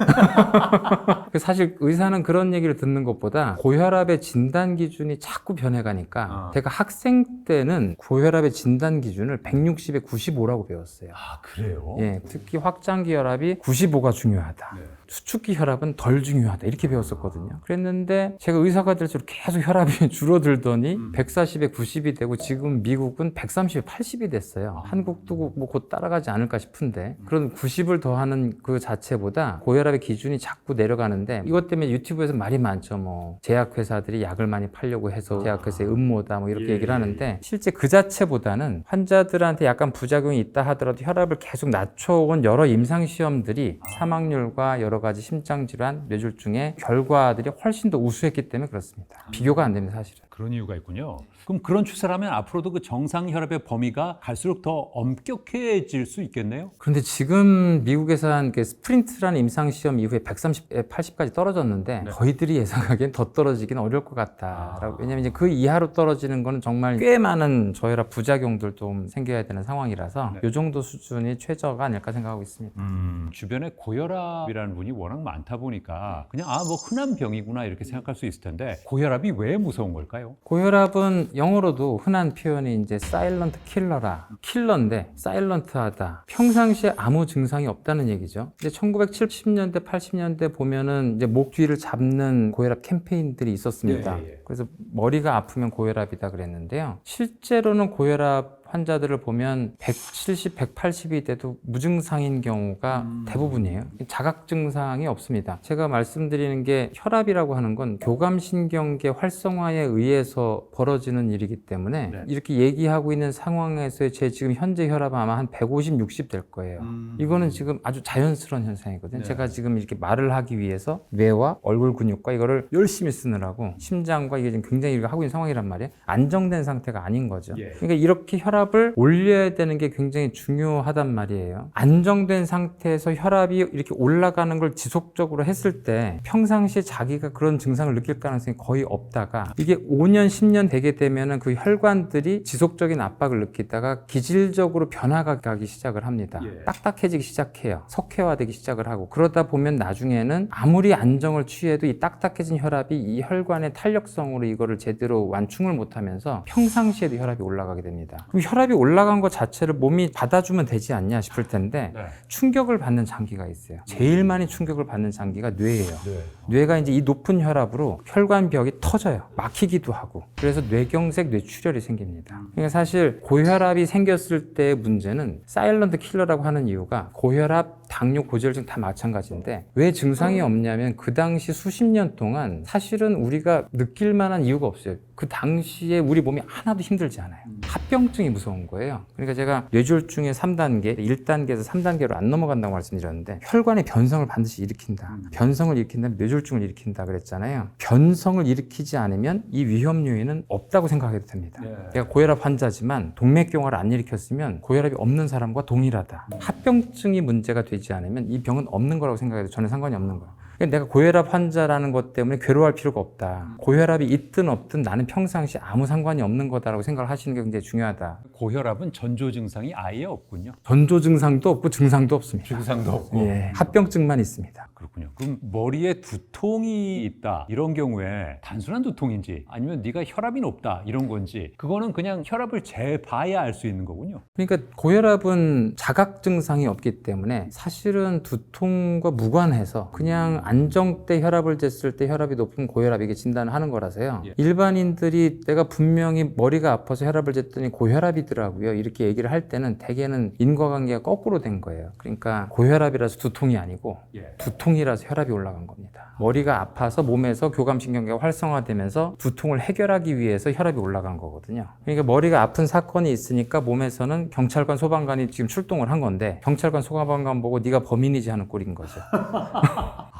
사실 의사는 그런 얘기를 듣는 것보다 고혈압의 진단 기준이 자꾸 변해가니까 제가 학생 때는 고혈압의 진단 기준을 160에 95라고 배웠어요. 그래요? 예, 특히 확장기 혈압이 95가 중요하다. 수축기 혈압은 덜 중요하다. 이렇게 배웠었거든요. 그랬는데 제가 의사가 될수록 계속 혈압이 줄어들더니 140에 90이 되고 지금 미국은 130에 80이 됐어요. 한국도 뭐 곧 따라가지 않을까 싶은데 그런 90을 더하는 그 자체보다 고혈압의 기준이 자꾸 내려가는데 이것 때문에 유튜브에서 말이 많죠. 뭐 제약회사들이 약을 많이 팔려고 해서 제약회사의 음모다 뭐 이렇게 얘기를 하는데 실제 그 자체보다는 환자들한테 약간 부작용이 있다 하더라도 혈압을 계속 낮춰온 여러 임상시험들이 사망률과 여러 가지 심장질환, 뇌졸중의 결과들이 훨씬 더 우수했기 때문에 그렇습니다. 비교가 안 됩니다, 사실은. 그런 이유가 있군요. 그럼 그런 추세라면 앞으로도 그 정상 혈압의 범위가 갈수록 더 엄격해질 수 있겠네요? 그런데 지금 미국에서 한 그 스프린트라는 임상시험 이후에 130에 80까지 떨어졌는데 저희들이 예상하기엔 더 떨어지기는 어려울 것 같다라고. 왜냐면 이제 그 이하로 떨어지는 거는 정말 꽤 많은 저혈압 부작용들 좀 생겨야 되는 상황이라서 이 정도 수준이 최저가 아닐까 생각하고 있습니다. 주변에 고혈압이라는 분이 워낙 많다 보니까 그냥 뭐 흔한 병이구나 이렇게 생각할 수 있을 텐데 고혈압이 왜 무서운 걸까요? 고혈압은 영어로도 흔한 표현이 이제 사일런트 킬러라. 킬러인데 사일런트하다. 평상시에 아무 증상이 없다는 얘기죠. 근데 1970년대, 80년대 보면은 이제 목 뒤를 잡는 고혈압 캠페인들이 있었습니다. 그래서 머리가 아프면 고혈압이다 그랬는데요. 실제로는 고혈압은 환자들을 보면 170, 180이 돼도 무증상인 경우가 대부분이에요. 자각 증상이 없습니다. 제가 말씀드리는 게 혈압이라고 하는 건 교감신경계 활성화에 의해서 벌어지는 일이기 때문에 네. 이렇게 얘기하고 있는 상황에서의 제 지금 현재 혈압은 아마 한 150, 60 될 거예요. 이거는 지금 아주 자연스러운 현상이거든요. 네. 제가 지금 이렇게 말을 하기 위해서 뇌와 얼굴 근육과 이거를 열심히 쓰느라고 심장과 이게 지금 굉장히 이렇게 하고 있는 상황이란 말이에요. 안정된 상태가 아닌 거죠. 예. 그러니까 이렇게 혈압을 올려야 되는 게 굉장히 중요하단 말이에요. 안정된 상태에서 혈압이 이렇게 올라가는 걸 지속적으로 했을 때 평상시에 자기가 그런 증상을 느낄 가능성이 거의 없다가 이게 5년, 10년 되게 되면은 그 혈관들이 지속적인 압박을 느끼다가 기질적으로 변화가 가기 시작을 합니다. 예. 딱딱해지기 시작해요. 석회화되기 시작을 하고 그러다 보면 나중에는 아무리 안정을 취해도 이 딱딱해진 혈압이 이 혈관의 탄력성으로 이거를 제대로 완충을 못하면서 평상시에도 혈압이 올라가게 됩니다. 그럼 혈압이 올라간 것 자체를 몸이 받아주면 되지 않냐 싶을 텐데 네. 충격을 받는 장기가 있어요. 제일 많이 충격을 받는 장기가 뇌예요. 네. 뇌가 이제 이 높은 혈압으로 혈관벽이 터져요. 막히기도 하고. 그래서 뇌경색, 뇌출혈이 생깁니다. 그러니까 사실 고혈압이 생겼을 때의 문제는 사일런트 킬러라고 하는 이유가 고혈압, 당뇨, 고지혈증 다 마찬가지인데 왜 증상이 없냐면 그 당시 수십 년 동안 사실은 우리가 느낄 만한 이유가 없어요. 그 당시에 우리 몸이 하나도 힘들지 않아요. 합병증이 무서운 거예요. 그러니까 제가 뇌졸중의 3단계, 1단계에서 3단계로 안 넘어간다고 말씀드렸는데 혈관의 변성을 반드시 일으킨다. 변성을 일으킨다면 뇌졸중을 일으킨다 그랬잖아요. 변성을 일으키지 않으면 이 위험 요인은 없다고 생각해도 됩니다. 내가 고혈압 환자지만 동맥경화를 안 일으켰으면 고혈압이 없는 사람과 동일하다. 합병증이 문제가 되지 않으면 이 병은 없는 거라고 생각해도 전혀 상관이 없는 거예요. 내가 고혈압 환자라는 것 때문에 괴로워할 필요가 없다. 고혈압이 있든 없든 나는 평상시 아무 상관이 없는 거다라고 생각을 하시는 게 굉장히 중요하다. 고혈압은 전조 증상이 아예 없군요. 전조 증상도 없고 증상도 없습니다. 증상도 없고. 예, 합병증만 있습니다. 그렇군요. 그럼 머리에 두통이 있다 이런 경우에 단순한 두통인지 아니면 네가 혈압이 높다 이런 건지 그거는 그냥 혈압을 재봐야 알 수 있는 거군요. 그러니까 고혈압은 자각 증상이 없기 때문에 사실은 두통과 무관해서 그냥 안정때 혈압을 쟀을 때 혈압이 높은 고혈압이게 진단을 하는 거라서요. 예. 일반인들이 내가 분명히 머리가 아파서 혈압을 쟀더니 고혈압이더라고요. 이렇게 얘기를 할 때는 대개는 인과관계가 거꾸로 된 거예요. 그러니까 고혈압이라서 두통이 아니고 두통이라서 혈압이 올라간 겁니다. 머리가 아파서 몸에서 교감신경계가 활성화되면서 두통을 해결하기 위해서 혈압이 올라간 거거든요. 그러니까 머리가 아픈 사건이 있으니까 몸에서는 경찰관, 소방관이 지금 출동을 한 건데 경찰관, 소방관 보고 네가 범인이지 하는 꼴인 거죠.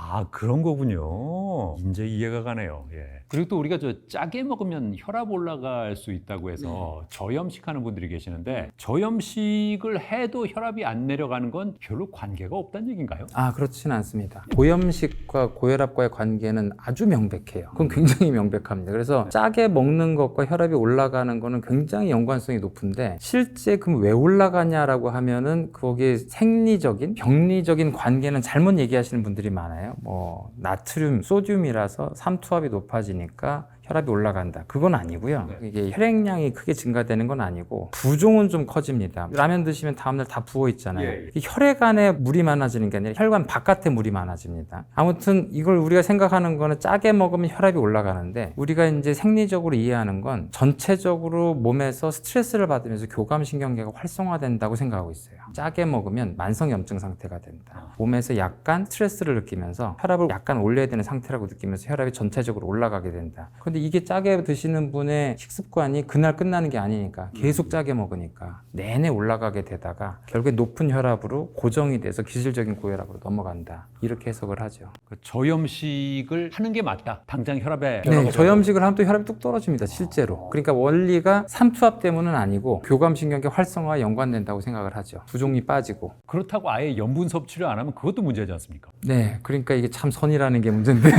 아 그런 거군요. 이제 이해가 가네요. 예. 그리고 또 우리가 짜게 먹으면 혈압 올라갈 수 있다고 해서 저염식 하는 분들이 계시는데 저염식을 해도 혈압이 안 내려가는 건 별로 관계가 없다는 얘기인가요? 아, 그렇지는 않습니다. 고염식과 고혈압과의 관계는 아주 명백해요. 그건 굉장히 명백합니다. 그래서 짜게 먹는 것과 혈압이 올라가는 거는 굉장히 연관성이 높은데 실제 그럼 왜 올라가냐라고 하면은 거기에 생리적인, 병리적인 관계는 잘못 얘기하시는 분들이 많아요. 뭐 나트륨, 소듐이라서 삼투압이 높아지니까 혈압이 올라간다. 그건 아니고요. 이게 혈액량이 크게 증가되는 건 아니고 부종은 좀 커집니다. 라면 드시면 다음날 다 부어 있잖아요. 이 혈액 안에 물이 많아지는 게 아니라 혈관 바깥에 물이 많아집니다. 아무튼 이걸 우리가 생각하는 거는 짜게 먹으면 혈압이 올라가는데 우리가 이제 생리적으로 이해하는 건 전체적으로 몸에서 스트레스를 받으면서 교감신경계가 활성화된다고 생각하고 있어요. 짜게 먹으면 만성염증 상태가 된다. 몸에서 약간 스트레스를 느끼면서 혈압을 약간 올려야 되는 상태라고 느끼면서 혈압이 전체적으로 올라가게 된다. 근데 이게 짜게 드시는 분의 식습관이 그날 끝나는 게 아니니까 계속 짜게 먹으니까 내내 올라가게 되다가 결국에 높은 혈압으로 고정이 돼서 기질적인 고혈압으로 넘어간다. 이렇게 해석을 하죠. 저염식을 하는 게 맞다. 당장 혈압에 네, 저염식을 하면 또 혈압이 뚝 떨어집니다. 실제로. 그러니까 원리가 삼투압 때문은 아니고 교감신경계 활성화와 연관된다고 생각을 하죠. 부종이 빠지고. 그렇다고 아예 염분 섭취를 안 하면 그것도 문제지 않습니까? 네, 그러니까 이게 참 선이라는 게 문제인데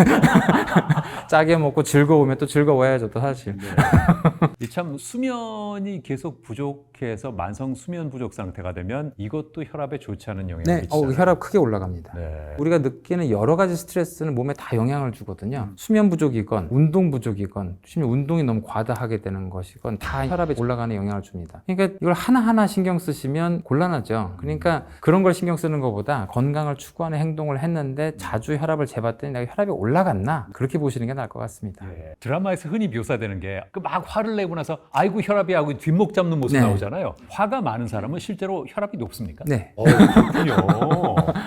짜게 먹고 즐거우면 또 즐거워야죠, 또 사실. 참 수면이 계속 부족해서 만성 수면 부족 상태가 되면 이것도 혈압에 좋지 않은 영향을 네, 미치잖아요. 혈압 크게 올라갑니다. 네. 우리가 느끼는 여러 가지 스트레스는 몸에 다 영향을 주거든요. 수면 부족이건 운동 부족이건 심지어 운동이 너무 과다하게 되는 것이건 다 혈압에 올라가는 영향을 줍니다. 그러니까 이걸 하나하나 신경 쓰시면 곤란하죠. 그러니까 그런 걸 신경 쓰는 것보다 건강을 추구하는 행동을 했는데 자주 혈압을 재봤더니 내가 혈압이 올라갔나? 그렇게 보시는 게 나을 것 같습니다. 드라마에서 흔히 묘사되는 게 막 화를 내고 떼고 나서 아이고 혈압이 하고 뒷목 잡는 모습 네. 나오잖아요. 화가 많은 사람은 실제로 혈압이 높습니까? 네. 그렇군요.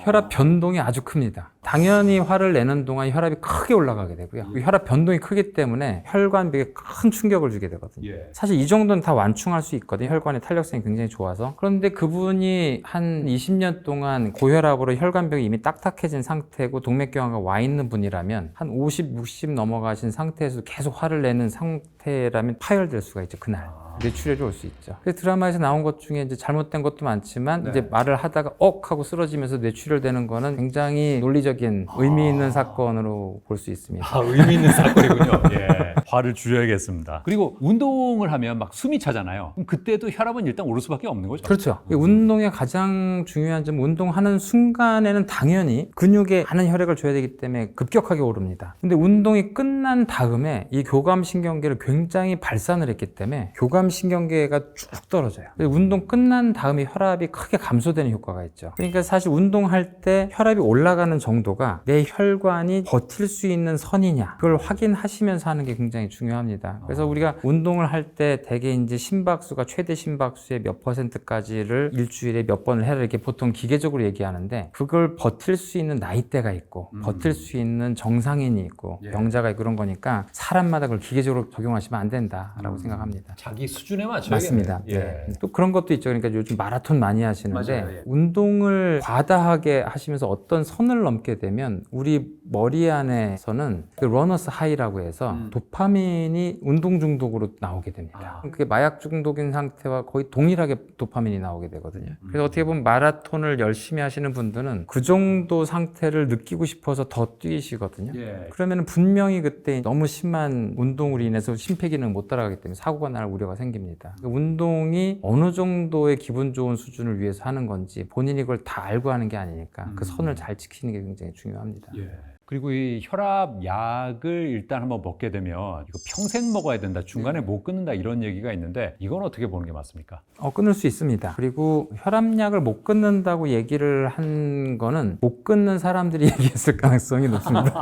혈압 변동이 아주 큽니다. 당연히 화를 내는 동안 혈압이 크게 올라가게 되고요. 그 혈압 변동이 크기 때문에 혈관벽에 큰 충격을 주게 되거든요. 예. 사실 이 정도는 다 완충할 수 있거든요. 혈관의 탄력성이 굉장히 좋아서. 그런데 그분이 한 20년 동안 고혈압으로 혈관벽이 이미 딱딱해진 상태고 동맥경화가 와 있는 분이라면 한 50, 60 넘어가신 상태에서 계속 화를 내는 상태라면 파열될 수가 있죠. 그날. 뇌출혈이 올 수 있죠. 그래서 드라마에서 나온 것 중에 이제 잘못된 것도 많지만 이제 말을 하다가 하고 쓰러지면서 뇌출혈되는 거는 굉장히 논리적인 의미 있는 사건으로 볼 수 있습니다. 의미 있는 사건이군요. 예. 화를 줄여야겠습니다. 그리고 운동을 하면 막 숨이 차잖아요. 그럼 그때도 혈압은 일단 오를 수밖에 없는 거죠. 그렇죠. 이 운동의 가장 중요한 점은 운동하는 순간에는 당연히 근육에 많은 혈액을 줘야 되기 때문에 급격하게 오릅니다. 근데 운동이 끝난 다음에 이 교감신경계를 굉장히 발산을 했기 때문에 교감신경계가 쭉 떨어져요. 운동 끝난 다음에 혈압이 크게 감소되는 효과가 있죠. 그러니까 사실 운동할 때 혈압이 올라가는 정도가 내 혈관이 버틸 수 있는 선이냐 그걸 확인하시면서 하는 게 굉장히 중요합니다. 그래서 우리가 운동을 할 때 대개 이제 심박수가 최대 심박수의 몇 %까지를 일주일에 몇 번을 해라 이렇게 보통 기계적으로 얘기하는데 그걸 버틸 수 있는 나이대가 있고 버틸 수 있는 정상인이 있고 병자가 있고 그런 거니까 사람마다 그걸 기계적으로 적용하시면 안 된다라고 생각합니다. 자기 수준에 맞춰야겠네요. 맞습니다. 예. 네. 또 그런 것도 있죠. 그러니까 요즘 마라톤 많이 하시는데 맞아요. 예. 운동을 과다하게 하시면서 어떤 선을 넘게 되면 우리 머리 안에서는 그 러너스 하이라고 해서 도파민이 운동 중독으로 나오게 됩니다. 그게 마약 중독인 상태와 거의 동일하게 도파민이 나오게 되거든요. 그래서 어떻게 보면 마라톤을 열심히 하시는 분들은 그 정도 상태를 느끼고 싶어서 더 뛰시거든요. 예. 그러면 분명히 그때 너무 심한 운동으로 인해서 심폐기능을 못 따라가기 때문에 사고가 날 우려가 생깁니다. 운동이 어느 정도의 기분 좋은 수준을 위해서 하는 건지 본인이 그걸 다 알고 하는 게 아니니까 그 선을 잘 지키는 게 굉장히 중요합니다. 예. 그리고 이 혈압 약을 일단 한번 먹게 되면 이거 평생 먹어야 된다, 중간에 못 끊는다 이런 얘기가 있는데 이건 어떻게 보는 게 맞습니까? 끊을 수 있습니다. 그리고 혈압약을 못 끊는다고 얘기를 한 거는 못 끊는 사람들이 얘기했을 가능성이 높습니다.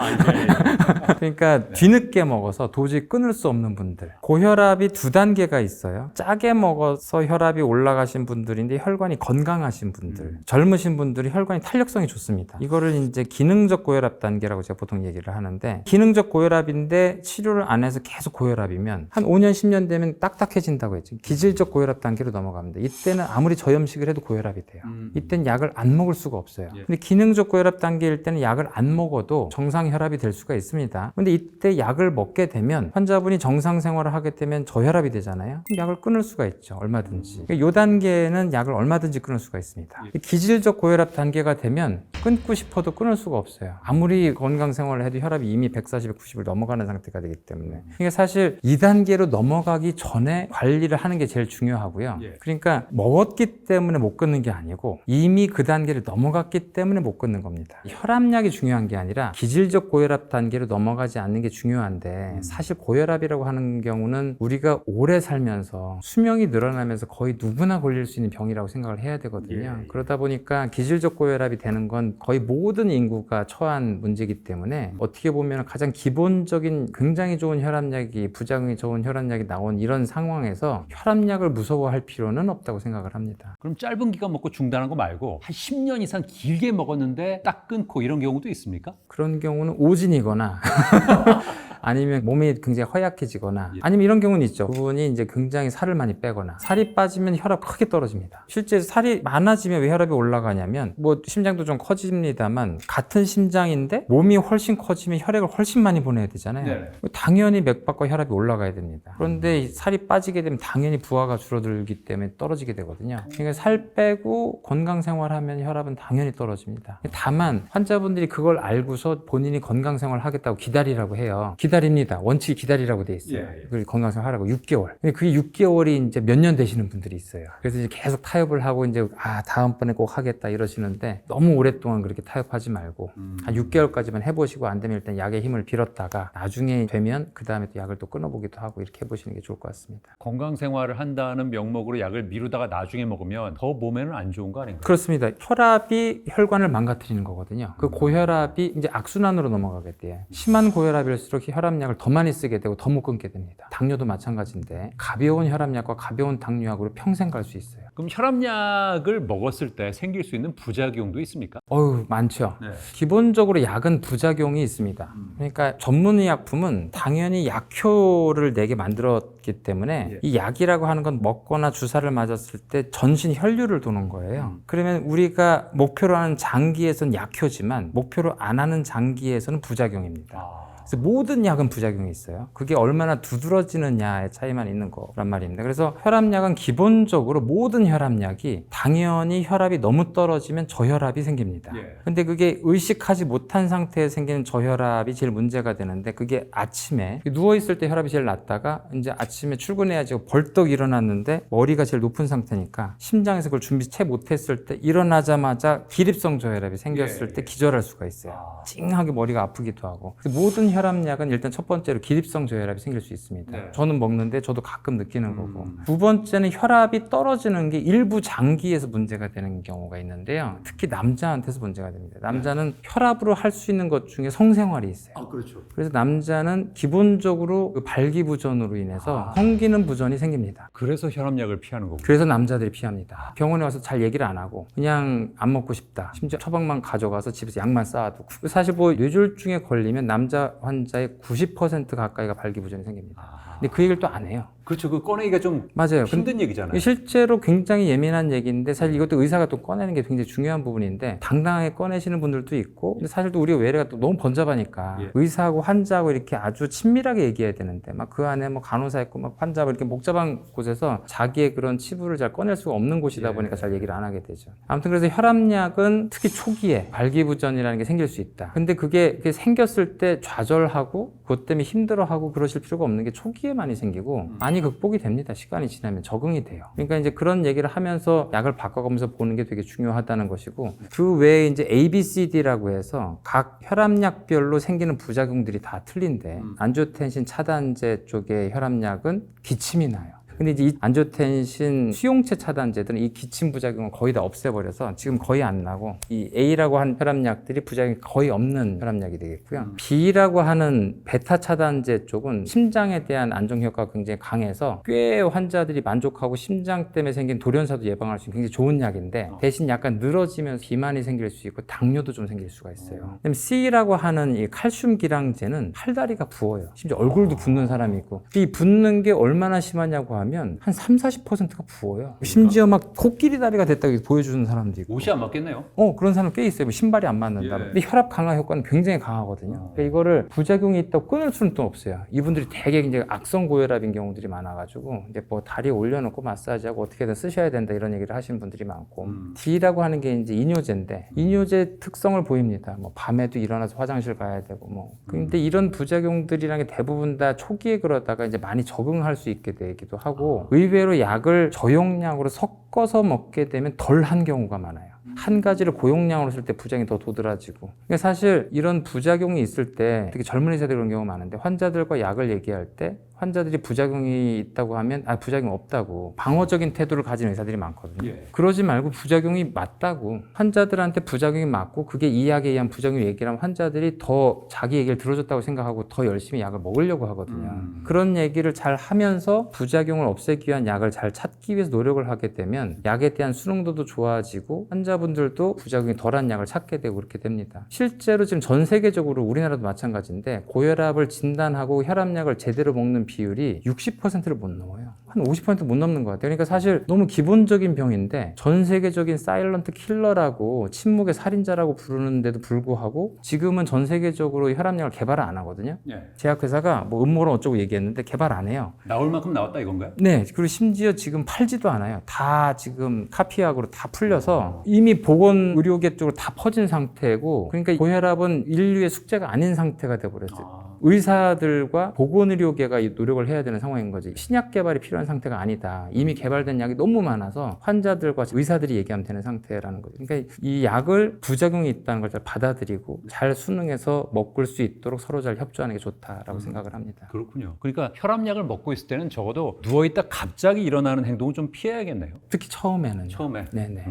그러니까 뒤늦게 먹어서 도저히 끊을 수 없는 분들. 고혈압이 2단계가 있어요. 짜게 먹어서 혈압이 올라가신 분들인데 혈관이 건강하신 분들. 젊으신 분들이 혈관이 탄력성이 좋습니다. 이거를 이제 기능적 고혈압 단계라고 제가 보통 얘기를 하는데 기능적 고혈압인데 치료를 안 해서 계속 고혈압이면 한 5년, 10년 되면 딱딱해진다고 했죠. 기질적 고혈압 단계로 넘어갑니다. 이때는 아무리 저염식을 해도 고혈압이 돼요. 이때는 약을 안 먹을 수가 없어요. 근데 기능적 고혈압 단계일 때는 약을 안 먹어도 정상 혈압이 될 수가 있습니다. 근데 이때 약을 먹게 되면 환자분이 정상 생활을 하게 되면 저혈압이 되잖아요. 그럼 약을 끊을 수가 있죠. 얼마든지. 이 단계는 약을 얼마든지 끊을 수가 있습니다. 기질적 고혈압 단계가 되면 끊고 싶어도 끊을 수가 없어요. 아무리 건강 생활을 해도 혈압이 이미 140, 190을 넘어가는 상태가 되기 때문에. 그러니까 사실 2단계로 넘어가기 전에 관리를 하는 게 제일 중요하고요. 그러니까 먹었기 때문에 못 끊는 게 아니고 이미 그 단계를 넘어갔기 때문에 못 끊는 겁니다. 혈압약이 중요한 게 아니라 기질적 고혈압 단계로 넘어가지 않는 게 중요한데 사실 고혈압이라고 하는 경우는 우리가 오래 살면서 수명이 늘어나면서 거의 누구나 걸릴 수 있는 병이라고 생각을 해야 되거든요. 그러다 보니까 기질적 고혈압이 되는 건 거의 모든 인구가 처한 문제이기 때문에 어떻게 보면 가장 기본적인 굉장히 좋은 혈압약이 부작용이 좋은 혈압약이 나온 이런 상황에서 혈압약을 무서워할 필요는 없다고 생각을 합니다. 그럼 짧은 기간 먹고 중단한 거 말고 한 10년 이상 길게 먹었는데 딱 끊고 이런 경우도 있습니까? 그런 경우는 오진이거나 아니면 몸이 굉장히 허약해지거나 아니면 이런 경우는 있죠. 그분이 이제 굉장히 살을 많이 빼거나 살이 빠지면 혈압 크게 떨어집니다. 실제 살이 많아지면 왜 혈압이 올라가냐면 뭐 심장도 좀 커집니다만 같은 심장인데 몸이 훨씬 커지면 혈액을 훨씬 많이 보내야 되잖아요. 당연히 맥박과 혈압이 올라가야 됩니다. 그런데 살이 빠지게 되면 당연히 부하가 줄어들기 때문에 떨어지게 되거든요. 그러니까 살 빼고 건강 생활하면 혈압은 당연히 떨어집니다. 다만 환자분들이 그걸 알고서 본인이 건강 생활을 하겠다고 기다리라고 해요. 기다립니다. 원칙이 기다리라고 돼 있어요. 그걸 건강생활 하라고 6개월. 근데 그게 6개월이 이제 몇 년 되시는 분들이 있어요. 그래서 이제 계속 타협을 하고 이제 다음번에 꼭 하겠다 이러시는데 너무 오랫동안 그렇게 타협하지 말고 한 6개월까지만 해보시고 안 되면 일단 약의 힘을 빌었다가 나중에 되면 그 다음에 또 약을 또 끊어보기도 하고 이렇게 해보시는 게 좋을 것 같습니다. 건강 생활을 한다는 명목으로 약을 미루다가 나중에 먹으면 더 몸에는 안 좋은 거 아닌가요? 그렇습니다. 혈압이 혈관을 망가뜨리는 거거든요. 그 고혈압이 이제 악순환으로 넘어가게 돼요. 심한 고혈압일수록 혈압약을 더 많이 쓰게 되고 더 못 끊게 됩니다. 당뇨도 마찬가지인데 가벼운 혈압약과 가벼운 당뇨약으로 평생 갈 수 있어요. 그럼 혈압약을 먹었을 때 생길 수 있는 부작용도 있습니까? 많죠. 네. 기본적으로 약은 부작용이 있습니다. 그러니까 전문의약품은 당연히 약효를 내게 만들었기 때문에 예. 이 약이라고 하는 건 먹거나 주사를 맞았을 때 전신 혈류를 도는 거예요. 그러면 우리가 목표로 하는 장기에서는 약효지만 목표로 안 하는 장기에서는 부작용입니다. 그래서 모든 약은 부작용이 있어요. 그게 얼마나 두드러지느냐의 차이만 있는 거란 말입니다. 그래서 혈압약은 기본적으로 모든 혈압약이 당연히 혈압이 너무 떨어지면 저혈압이 생깁니다. 근데 그게 의식하지 못한 상태에 생기는 저혈압이 제일 문제가 되는데 그게 아침에 누워있을 때 혈압이 제일 낮다가 이제 아침에 출근해야지 벌떡 일어났는데 머리가 제일 높은 상태니까 심장에서 그걸 준비 채 못했을 때 일어나자마자 기립성 저혈압이 생겼을 때 기절할 수가 있어요. 찡하게 머리가 아프기도 하고. 그래서 모든 혈압약은 일단 첫 번째로 기립성 저혈압이 생길 수 있습니다. 네. 저는 먹는데 저도 가끔 느끼는 거고. 두 번째는 혈압이 떨어지는 게 일부 장기에서 문제가 되는 경우가 있는데요. 특히 남자한테서 문제가 됩니다. 남자는 혈압으로 할 수 있는 것 중에 성생활이 있어요. 그렇죠. 그래서 남자는 기본적으로 그 발기부전으로 인해서 성기능 부전이 생깁니다. 그래서 혈압약을 피하는 거고. 그래서 남자들이 피합니다. 병원에 와서 잘 얘기를 안 하고 그냥 안 먹고 싶다. 심지어 처방만 가져가서 집에서 약만 쌓아두고. 사실 뭐 뇌졸중에 걸리면 남자 환자의 90% 가까이가 발기부전이 생깁니다. 근데 그 얘기를 또 안 해요. 그렇죠. 그 꺼내기가 좀 맞아요. 힘든 얘기잖아요. 실제로 굉장히 예민한 얘기인데 사실 이것도 의사가 또 꺼내는 게 굉장히 중요한 부분인데 당당하게 꺼내시는 분들도 있고 근데 사실 또 우리가 외래가 또 너무 번잡하니까 의사하고 환자하고 이렇게 아주 친밀하게 얘기해야 되는데 막 그 안에 뭐 간호사 있고 막 환자하고 이렇게 복잡한 곳에서 자기의 그런 치부를 잘 꺼낼 수가 없는 곳이다 보니까 잘 얘기를 안 하게 되죠. 아무튼 그래서 혈압약은 특히 초기에 발기부전이라는 게 생길 수 있다. 근데 그게 생겼을 때 좌절하고 그것 때문에 힘들어하고 그러실 필요가 없는 게 초기에 많이 생기고 많이 극복이 됩니다. 시간이 지나면 적응이 돼요. 그러니까 이제 그런 얘기를 하면서 약을 바꿔가면서 보는 게 되게 중요하다는 것이고 그 외에 이제 ABCD라고 해서 각 혈압약별로 생기는 부작용들이 다 틀린데 안지오텐신 차단제 쪽의 혈압약은 기침이 나요. 근데 이제 이 안지오텐신 수용체 차단제들은 이 기침 부작용을 거의 다 없애버려서 지금 거의 안 나고 이 A라고 한 혈압약들이 부작용이 거의 없는 혈압약이 되겠고요. B라고 하는 베타 차단제 쪽은 심장에 대한 안정 효과가 굉장히 강해서 꽤 환자들이 만족하고 심장 때문에 생긴 돌연사도 예방할 수 있는 굉장히 좋은 약인데 대신 약간 늘어지면서 비만이 생길 수 있고 당뇨도 좀 생길 수가 있어요. 그다음에 C라고 하는 이 칼슘 기량제는 팔다리가 부어요. 심지어 얼굴도 붓는 사람이 있고 이 붓는 게 얼마나 심하냐고 하면 한 30-40%가 부어요. 심지어 막 코끼리 다리가 됐다고 보여주는 사람도 있고. 옷이 안 맞겠네요. 그런 사람 꽤 있어요. 뭐 신발이 안 맞는다. 근데 혈압 강화 효과는 굉장히 강하거든요. 그러니까 이거를 부작용이 있다고 끊을 수는 또 없어요. 이분들이 되게 이제 악성 고혈압인 경우들이 많아가지고 이제 뭐 다리에 올려놓고 마사지하고 어떻게든 쓰셔야 된다 이런 얘기를 하시는 분들이 많고. D라고 하는 게 이제 이뇨제인데 이뇨제 특성을 보입니다. 뭐 밤에도 일어나서 화장실 가야 되고 뭐. 근데 이런 부작용들이라는 게 대부분 다 초기에 그러다가 이제 많이 적응할 수 있게 되기도 하고. 의외로 약을 저용량으로 섞어서 먹게 되면 덜한 경우가 많아요. 한 가지를 고용량으로 쓸 때 부작용이 더 도드라지고. 그러니까 사실 이런 부작용이 있을 때 특히 젊은 의사들이 그런 경우가 많은데 환자들과 약을 얘기할 때 환자들이 부작용이 있다고 하면 부작용 없다고 방어적인 태도를 가진 의사들이 많거든요. 그러지 말고 부작용이 맞다고 환자들한테 부작용이 맞고 그게 이 약에 의한 부작용을 얘기하면 환자들이 더 자기 얘기를 들어줬다고 생각하고 더 열심히 약을 먹으려고 하거든요. 그런 얘기를 잘 하면서 부작용을 없애기 위한 약을 잘 찾기 위해서 노력을 하게 되면 약에 대한 수능도도 좋아지고 환자분들도 부작용이 덜한 약을 찾게 되고 그렇게 됩니다. 실제로 지금 전 세계적으로 우리나라도 마찬가지인데 고혈압을 진단하고 혈압약을 제대로 먹는 비율이 60%를 못 넘어요. 한 50% 못 넘는 것 같아요. 그러니까 사실 너무 기본적인 병인데 전 세계적인 사일런트 킬러라고 침묵의 살인자라고 부르는데도 불구하고 지금은 전 세계적으로 혈압약을 개발을 안 하거든요. 제약회사가 뭐 음모론 어쩌고 얘기했는데 개발 안 해요. 나올 만큼 나왔다 이건가요? 네. 그리고 심지어 지금 팔지도 않아요. 다 지금 카피약으로 다 풀려서 이미 보건의료계 쪽으로 다 퍼진 상태고 그러니까 고혈압은 인류의 숙제가 아닌 상태가 돼버렸어요. 의사들과 보건의료계가 이 노력을 해야 되는 상황인 거지. 신약 개발이 필요한 상태가 아니다. 이미 개발된 약이 너무 많아서 환자들과 의사들이 얘기하면 되는 상태라는 거죠. 그러니까 이 약을 부작용이 있다는 걸 잘 받아들이고 잘 수능해서 먹을 수 있도록 서로 잘 협조하는 게 좋다라고 생각을 합니다. 그렇군요. 그러니까 혈압약을 먹고 있을 때는 적어도 누워있다 갑자기 일어나는 행동은 좀 피해야겠네요. 특히 처음에는. 처음에? 네네.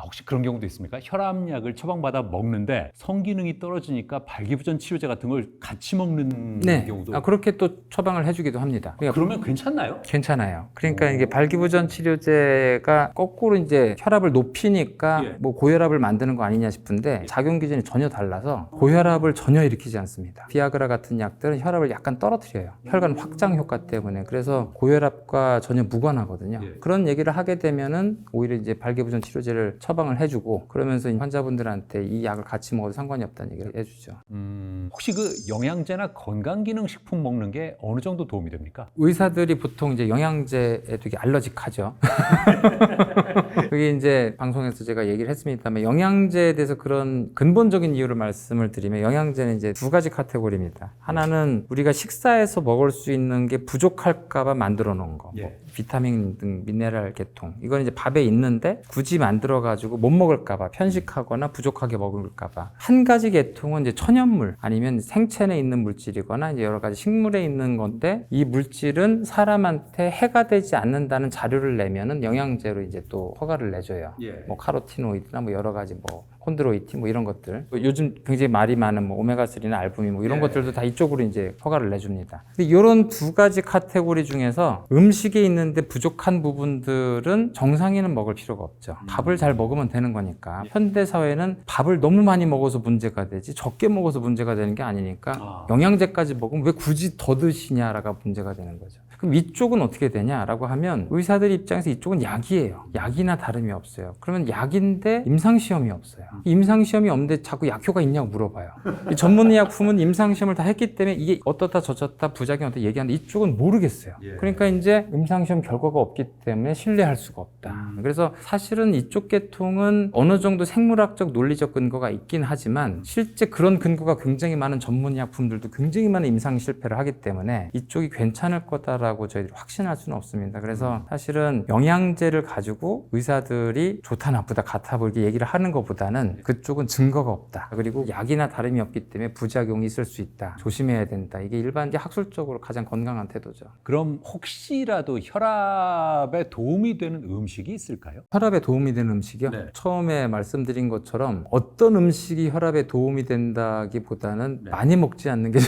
혹시 그런 경우도 있습니까? 혈압약을 처방받아 먹는데 성기능이 떨어지니까 발기부전 치료제 같은 걸 같이 먹는 있는 네. 경우도 그렇게 또 처방을 해주기도 합니다. 그러니까 그러면 괜찮나요? 괜찮아요. 그러니까 이게 발기부전 치료제가 거꾸로 이제 혈압을 높이니까 예. 뭐 고혈압을 만드는 거 아니냐 싶은데 작용 기전이 전혀 달라서 고혈압을 전혀 일으키지 않습니다. 비아그라 같은 약들은 혈압을 약간 떨어뜨려요. 혈관 확장 효과 때문에. 그래서 고혈압과 전혀 무관하거든요. 예. 그런 얘기를 하게 되면은 오히려 이제 발기부전 치료제를 처방을 해주고 그러면서 환자분들한테 이 약을 같이 먹어도 상관이 없다는 얘기를 해주죠. 혹시 그 영양제나 건강기능식품 먹는 게 어느 정도 도움이 됩니까? 의사들이 보통 이제 영양제에 되게 알러직하죠. 그게 이제 방송에서 제가 얘기를 했습니다만 영양제에 대해서 그런 근본적인 이유를 말씀을 드리면 영양제는 이제 두 가지 카테고리입니다. 하나는 우리가 식사에서 먹을 수 있는 게 부족할까봐 만들어 놓은 거. 뭐 비타민 등 미네랄 계통. 이건 이제 밥에 있는데 굳이 만들어 가지고 못 먹을까봐 편식하거나 부족하게 먹을까봐. 한 가지 계통은 이제 천연물 아니면 생체에 있는 물질이거나 이제 여러 가지 식물에 있는 건데 이 물질은 사람한테 해가 되지 않는다는 자료를 내면은 영양제로 이제 또 허가를 내줘요. 뭐 카로티노이드나 뭐 여러 가지 뭐 콘드로이틴 뭐 이런 것들. 요즘 굉장히 말이 많은 뭐 오메가3나 알부민 뭐 이런 것들도 다 이쪽으로 이제 허가를 내줍니다. 근데 이런 두 가지 카테고리 중에서 음식에 있는데 부족한 부분들은 정상인은 먹을 필요가 없죠. 밥을 잘 먹으면 되는 거니까. 현대 사회는 밥을 너무 많이 먹어서 문제가 되지 적게 먹어서 문제가 되는 게 아니니까 영양제까지 먹으면 왜 굳이 더 드시냐라가 문제가 되는 거죠. 그럼 이쪽은 어떻게 되냐라고 하면 의사들 입장에서 이쪽은 약이에요. 약이나 다름이 없어요. 그러면 약인데 임상시험이 없어요. 임상시험이 없는데 자꾸 약효가 있냐고 물어봐요. 이 전문의약품은 임상시험을 다 했기 때문에 이게 어떻다 저쩌다 부작용 어떻다 얘기하는데 이쪽은 모르겠어요. 그러니까 이제 임상시험 결과가 없기 때문에 신뢰할 수가 없다. 그래서 사실은 이쪽 계통은 어느 정도 생물학적 논리적 근거가 있긴 하지만 실제 그런 근거가 굉장히 많은 전문의약품들도 굉장히 많은 임상 실패를 하기 때문에 이쪽이 괜찮을 거다라고 저희들이 확신할 수는 없습니다. 그래서 사실은 영양제를 가지고 의사들이 좋다 나쁘다 같아 보이게 얘기를 하는 것보다는 그쪽은 증거가 없다. 그리고 약이나 다름이 없기 때문에 부작용이 있을 수 있다. 조심해야 된다. 이게 일반적 학술적으로 가장 건강한 태도죠. 그럼 혹시라도 혈압에 도움이 되는 음식이 있을까요? 혈압에 도움이 되는 음식이요? 네. 처음에 말씀드린 것처럼 어떤 음식이 혈압에 도움이 된다기보다는 많이 먹지 않는 게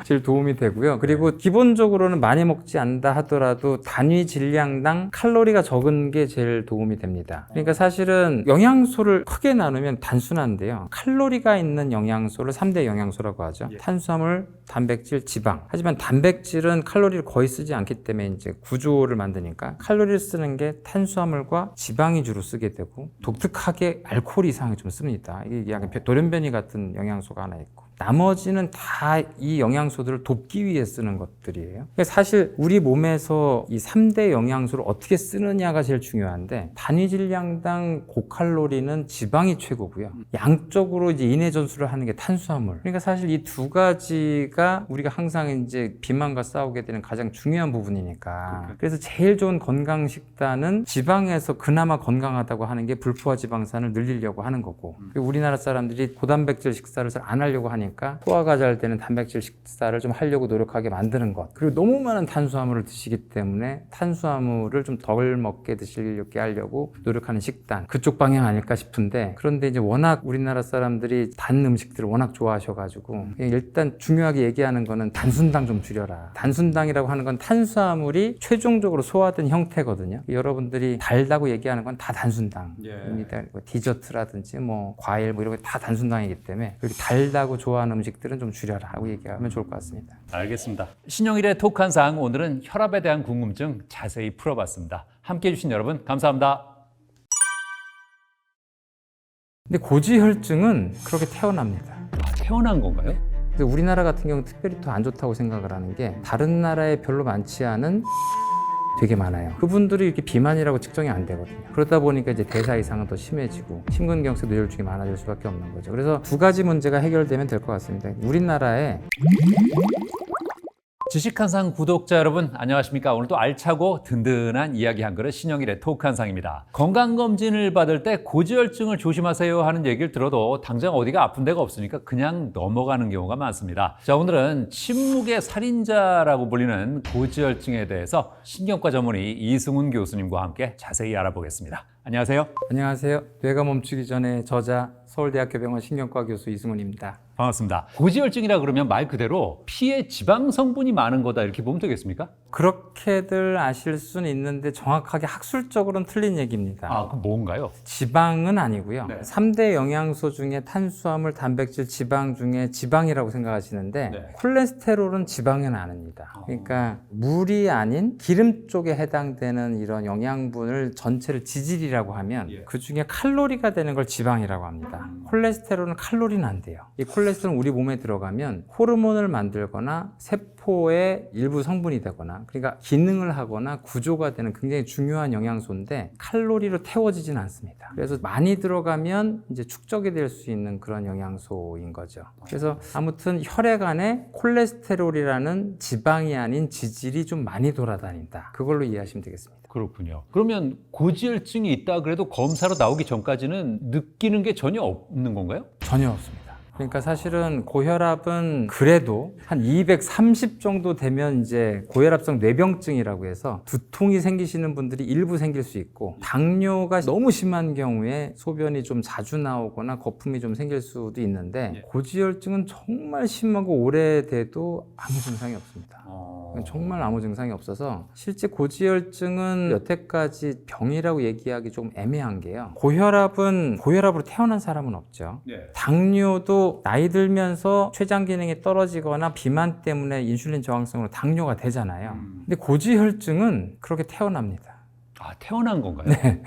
제일 도움이 되고요. 그리고 기본적으로는 많이 먹지 않다 하더라도 단위 질량당 칼로리가 적은 게 제일 도움이 됩니다. 그러니까 사실은 영양소를 크게 나누면 단순한데요. 칼로리가 있는 영양소를 3대 영양소라고 하죠. 탄수화물, 단백질, 지방. 하지만 단백질은 칼로리를 거의 쓰지 않기 때문에 이제 구조를 만드니까 칼로리를 쓰는 게 탄수화물과 지방이 주로 쓰게 되고 독특하게 알코올 이상을 좀 씁니다. 이게 약간 돌연변이 같은 영양소가 하나 있고. 나머지는 다 이 영양소들을 돕기 위해 쓰는 것들이에요. 그러니까 사실 우리 몸에서 이 3대 영양소를 어떻게 쓰느냐가 제일 중요한데 단위 질량당 고칼로리는 지방이 최고고요. 양적으로 이제 인해 전술을 하는 게 탄수화물. 그러니까 사실 이 두 가지가 우리가 항상 이제 비만과 싸우게 되는 가장 중요한 부분이니까. 그래서 제일 좋은 건강 식단은 지방에서 그나마 건강하다고 하는 게 불포화 지방산을 늘리려고 하는 거고. 그리고 우리나라 사람들이 고단백질 식사를 잘 안 하려고 하니까 소화가 잘 되는 단백질 식사를 좀 하려고 노력하게 만드는 것. 그리고 너무 많은 탄수화물을 드시기 때문에 탄수화물을 좀 덜 먹게 드시게 하려고 노력하는 식단. 그쪽 방향 아닐까 싶은데 그런데 이제 워낙 우리나라 사람들이 단 음식들을 워낙 좋아하셔가지고 일단 중요하게 얘기하는 거는 단순당 좀 줄여라. 단순당이라고 하는 건 탄수화물이 최종적으로 소화된 형태거든요. 여러분들이 달다고 얘기하는 건 다 단순당입니다. 뭐 디저트라든지 뭐 과일 뭐 이런 거 다 단순당이기 때문에 그렇게 달다고 좋아하는 음식들은 좀 줄여라 하고 얘기하면 좋을 것 같습니다. 알겠습니다. 신영일의 톡한상 오늘은 혈압에 대한 궁금증 자세히 풀어봤습니다. 함께해 주신 여러분 감사합니다. 근데 고지혈증은 그렇게 태어납니다. 태어난 건가요? 근데 우리나라 같은 경우는 특별히 더 안 좋다고 생각을 하는 게 다른 나라에 별로 많지 않은 되게 많아요. 그분들이 이렇게 비만이라고 측정이 안 되거든요. 그러다 보니까 이제 대사 이상은 더 심해지고 심근경색 뇌졸중이 많아질 수밖에 없는 거죠. 그래서 두 가지 문제가 해결되면 될 것 같습니다. 우리나라에 주식한상 구독자 여러분 안녕하십니까? 오늘도 알차고 든든한 이야기 한 그릇 신영일의 톡한상입니다. 건강검진을 받을 때 고지혈증을 조심하세요 하는 얘기를 들어도 당장 어디가 아픈 데가 없으니까 그냥 넘어가는 경우가 많습니다. 자, 오늘은 침묵의 살인자라고 불리는 고지혈증에 대해서 신경과 전문의 이승훈 교수님과 함께 자세히 알아보겠습니다. 안녕하세요. 안녕하세요. 뇌가 멈추기 전에 저자 서울대학교 병원 신경과 교수 이승훈입니다. 반갑습니다. 고지혈증이라 그러면 말 그대로 피에 지방 성분이 많은 거다 이렇게 보면 되겠습니까? 그렇게들 아실 수는 있는데 정확하게 학술적으로는 틀린 얘기입니다. 아, 그럼 뭔가요? 지방은 아니고요. 네. 3대 영양소 중에 탄수화물, 단백질, 지방 중에 지방이라고 생각하시는데 네. 콜레스테롤은 지방은 아닙니다. 그러니까 물이 아닌 기름 쪽에 해당되는 이런 영양분을 전체를 지질이라고 하면 예. 그 중에 칼로리가 되는 걸 지방이라고 합니다. 콜레스테롤은 칼로리는 안 돼요. 이 콜레스테롤은 우리 몸에 들어가면 호르몬을 만들거나 세포의 일부 성분이 되거나 그러니까 기능을 하거나 구조가 되는 굉장히 중요한 영양소인데 칼로리로 태워지진 않습니다. 그래서 많이 들어가면 이제 축적이 될 수 있는 그런 영양소인 거죠. 그래서 아무튼 혈액 안에 콜레스테롤이라는 지방이 아닌 지질이 좀 많이 돌아다닌다. 그걸로 이해하시면 되겠습니다. 그렇군요. 그러면 고지혈증이 있다 그래도 검사로 나오기 전까지는 느끼는 게 전혀 없는 건가요? 전혀 없습니다. 그러니까 사실은 고혈압은 그래도 한 230 정도 되면 이제 고혈압성 뇌병증이라고 해서 두통이 생기시는 분들이 일부 생길 수 있고 당뇨가 너무 심한 경우에 소변이 좀 자주 나오거나 거품이 좀 생길 수도 있는데 고지혈증은 정말 심하고 오래돼도 아무 증상이 없습니다. 정말 아무 증상이 없어서 실제 고지혈증은 여태까지 병이라고 얘기하기 좀 애매한 게요. 고혈압으로 태어난 사람은 없죠. 당뇨도 나이 들면서 췌장 기능이 떨어지거나 비만 때문에 인슐린 저항성으로 당뇨가 되잖아요. 근데 고지혈증은 그렇게 태어납니다. 아, 태어난 건가요? 네.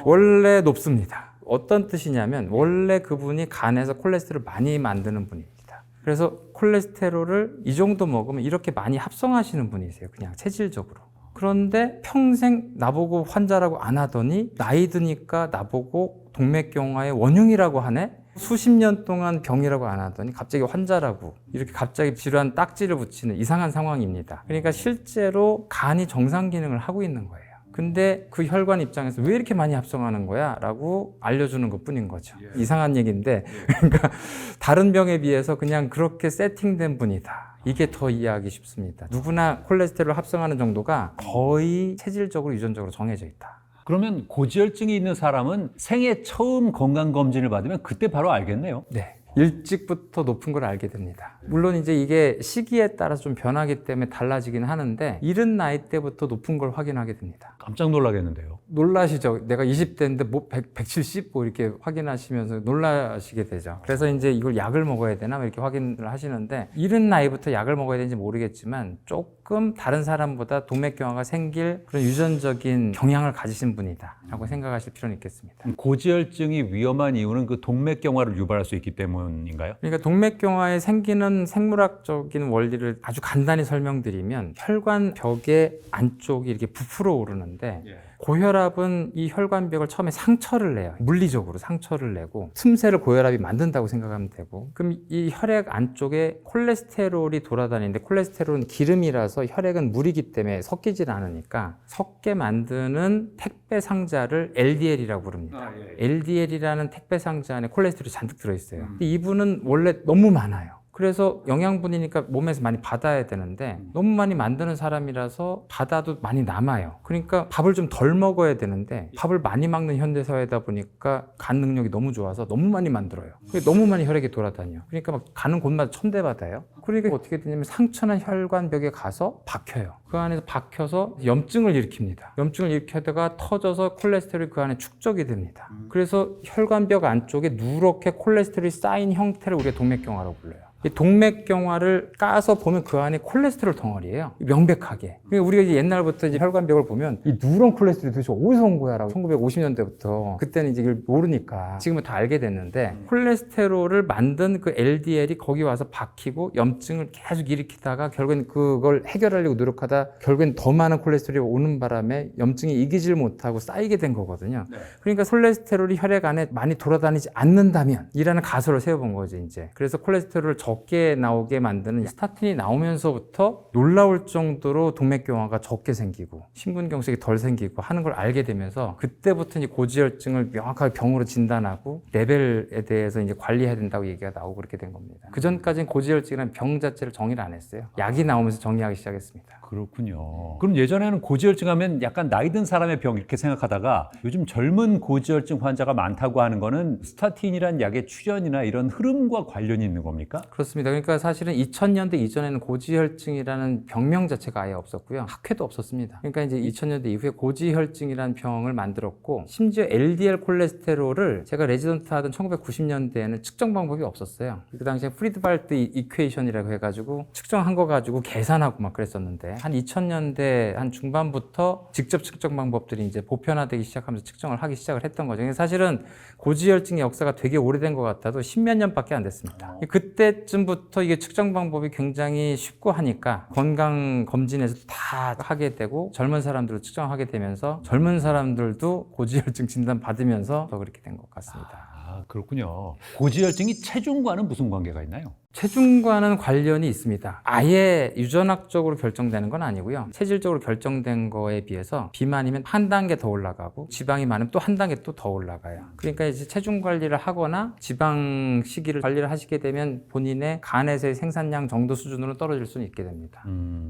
원래 높습니다. 어떤 뜻이냐면 원래 그분이 간에서 콜레스테롤을 많이 만드는 분입니다. 그래서 콜레스테롤을 이 정도 먹으면 이렇게 많이 합성하시는 분이세요. 그냥 체질적으로. 그런데 평생 나보고 환자라고 안 하더니 나이 드니까 나보고 동맥경화의 원흉이라고 하네? 수십 년 동안 병이라고 안 하더니 갑자기 환자라고 이렇게 갑자기 질환 딱지를 붙이는 이상한 상황입니다. 그러니까 실제로 간이 정상 기능을 하고 있는 거예요. 근데 그 혈관 입장에서 왜 이렇게 많이 합성하는 거야? 라고 알려주는 것 뿐인 거죠. 이상한 얘기인데 그러니까 다른 병에 비해서 그냥 그렇게 세팅된 분이다. 이게 더 이해하기 쉽습니다. 누구나 콜레스테롤 합성하는 정도가 거의 체질적으로 유전적으로 정해져 있다. 그러면 고지혈증이 있는 사람은 생애 처음 건강검진을 받으면 그때 바로 알겠네요. 네. 일찍부터 높은 걸 알게 됩니다. 물론 이제 이게 시기에 따라서 좀 변하기 때문에 달라지긴 하는데 이른 나이 때부터 높은 걸 확인하게 됩니다. 깜짝 놀라겠는데요. 놀라시죠? 내가 20대인데 뭐 170 뭐 이렇게 확인하시면서 놀라시게 되죠. 그래서 이제 이걸 약을 먹어야 되나 이렇게 확인을 하시는데 이른 나이부터 약을 먹어야 되는지 모르겠지만 조금 다른 사람보다 동맥경화가 생길 그런 유전적인 경향을 가지신 분이다 라고 생각하실 필요는 있겠습니다. 고지혈증이 위험한 이유는 그 동맥경화를 유발할 수 있기 때문인가요? 그러니까 동맥경화에 생기는 생물학적인 원리를 아주 간단히 설명드리면 혈관벽의 안쪽이 이렇게 부풀어 오르는데 고혈압은 이 혈관벽을 처음에 상처를 내요. 물리적으로 상처를 내고 틈새를 고혈압이 만든다고 생각하면 되고 그럼 이 혈액 안쪽에 콜레스테롤이 돌아다니는데 콜레스테롤은 기름이라서 혈액은 물이기 때문에 섞이질 않으니까 섞게 만드는 택배 상자를 LDL이라고 부릅니다. LDL이라는 택배 상자 안에 콜레스테롤이 잔뜩 들어있어요. 근데 이분은 원래 너무 많아요. 그래서 영양분이니까 몸에서 많이 받아야 되는데 너무 많이 만드는 사람이라서 받아도 많이 남아요. 그러니까 밥을 좀 덜 먹어야 되는데 밥을 많이 먹는 현대사회다 보니까 간 능력이 너무 좋아서 너무 많이 만들어요. 너무 많이 혈액이 돌아다녀. 그러니까 막 가는 곳마다 천대받아요. 그러니까 어떻게 되냐면 상처난 혈관벽에 가서 박혀요. 그 안에서 박혀서 염증을 일으킵니다. 염증을 일으키다가 터져서 콜레스테롤이 그 안에 축적이 됩니다. 그래서 혈관벽 안쪽에 누렇게 콜레스테롤이 쌓인 형태를 우리가 동맥경화라고 불러요. 이 동맥경화를 까서 보면 그 안에 콜레스테롤 덩어리예요. 명백하게. 그러니까 우리가 이제 옛날부터 이제 혈관벽을 보면 이 누런 콜레스테롤이 도대체 어디서 온 거야라고 1950년대부터 그때는 이제 이걸 모르니까 지금은 다 알게 됐는데 콜레스테롤을 만든 그 LDL이 거기 와서 박히고 염증을 계속 일으키다가 결국엔 그걸 해결하려고 노력하다 결국엔 더 많은 콜레스테롤이 오는 바람에 염증이 이기질 못하고 쌓이게 된 거거든요. 그러니까 콜레스테롤이 혈액 안에 많이 돌아다니지 않는다면 이라는 가설을 세워본 거죠, 이제. 그래서 콜레스테롤을 적게 나오게 만드는 스타틴이 나오면서부터 놀라울 정도로 동맥경화가 적게 생기고 심근경색이 덜 생기고 하는 걸 알게 되면서 그때부터 이제 고지혈증을 명확하게 병으로 진단하고 레벨에 대해서 이제 관리해야 된다고 얘기가 나오고 그렇게 된 겁니다. 그 전까지는 고지혈증이라는 병 자체를 정의를 안 했어요. 약이 나오면서 정의하기 시작했습니다. 그렇군요. 그럼 예전에는 고지혈증 하면 약간 나이 든 사람의 병 이렇게 생각하다가 요즘 젊은 고지혈증 환자가 많다고 하는 거는 스타틴이란 약의 출현이나 이런 흐름과 관련이 있는 겁니까? 그렇습니다. 그러니까 사실은 2000년대 이전에는 고지혈증이라는 병명 자체가 아예 없었고요. 학회도 없었습니다. 그러니까 이제 2000년대 이후에 고지혈증이라는 병을 만들었고 심지어 LDL 콜레스테롤을 제가 레지던트 하던 1990년대에는 측정 방법이 없었어요. 그 당시에 프리드발트 이퀘이션이라고 해가지고 측정한 거 가지고 계산하고 막 그랬었는데 한 2000년대 한 중반부터 직접 측정 방법들이 이제 보편화되기 시작하면서 측정을 하기 시작을 했던 거죠. 사실은 고지혈증의 역사가 되게 오래된 것 같아도 십몇 년밖에 안 됐습니다. 그때쯤부터 이게 측정 방법이 굉장히 쉽고 하니까 건강검진에서 다 하게 되고 젊은 사람들을 측정하게 되면서 젊은 사람들도 고지혈증 진단 받으면서 더 그렇게 된 것 같습니다. 아, 그렇군요. 고지혈증이 체중과는 무슨 관계가 있나요? 체중과는 관련이 있습니다. 아예 유전학적으로 결정되는 건 아니고요. 체질적으로 결정된 거에 비해서 비만이면 한 단계 더 올라가고 지방이 많으면 또 한 단계 또 더 올라가요. 그러니까 이제 체중 관리를 하거나 지방 시기를 관리를 하시게 되면 본인의 간에서의 생산량 정도 수준으로 떨어질 수는 있게 됩니다.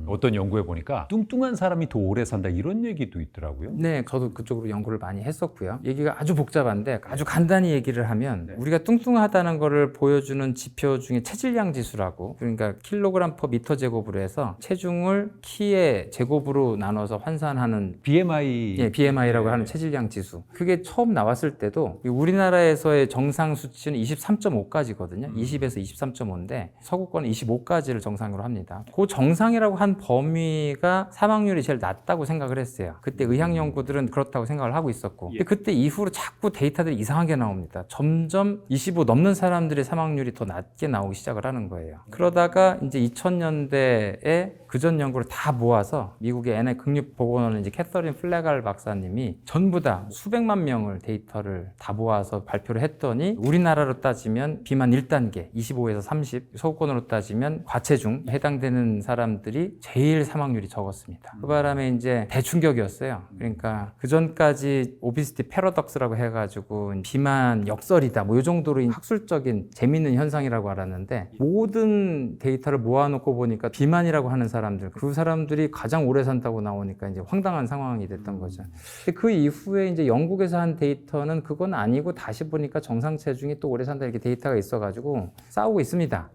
어떤 연구에 보니까 뚱뚱한 사람이 더 오래 산다 이런 얘기도 있더라고요. 네, 저도 그쪽으로 연구를 많이 했었고요. 얘기가 아주 복잡한데 아주 간단히 얘기를 하면 우리가 뚱뚱하다는 거를 보여주는 지표 중에 체질량 지수라고, 그러니까 킬로그램 퍼 미터 제곱으로 해서 체중을 키의 제곱으로 나눠서 환산하는 BMI. 예, BMI라고 하는 체질량 지수. 그게 처음 나왔을 때도 우리나라에서의 정상 수치는 23.5까지거든요. 20에서 23.5인데 서구권은 25까지를 정상으로 합니다. 그 정상이라고 한 범위가 사망률이 제일 낮다고 생각을 했어요. 그때 의학 연구들은 그렇다고 생각을 하고 있었고, 근데 그때 이후로 자꾸 데이터들이 이상하게 나옵니다. 점점 25 넘는 사람들의 사망률이 더 낮게 나오기 시작을 하는 거예요. 그러다가 이제 2000년대에 그전 연구를 다 모아서 미국의 NI 국립보건원 이제 캐서린 플레갈 박사님이 전부 다 수백만 명을 데이터를 다 모아서 발표를 했더니 우리나라로 따지면 비만 1단계 25에서 30, 서구권으로 따지면 과체중 해당되는 사람들이 제일 사망률이 적었습니다. 그 바람에 이제 대충격이었어요. 그러니까 그 전까지 오비시티 패러독스라고 해가지고 비만 역설이다 뭐 이 정도로 학술적인 재밌는 현상이라고 알았는데 모든 데이터를 모아놓고 보니까 비만이라고 하는 사람들, 그 사람들이 가장 오래 산다고 나오니까 이제 황당한 상황이 됐던 거죠. 근데 그 이후에 이제 영국에서 한 데이터는 그건 아니고 다시 보니까 정상 체중이 또 오래 산다 이렇게 데이터가 있어가지고 싸우고 있습니다.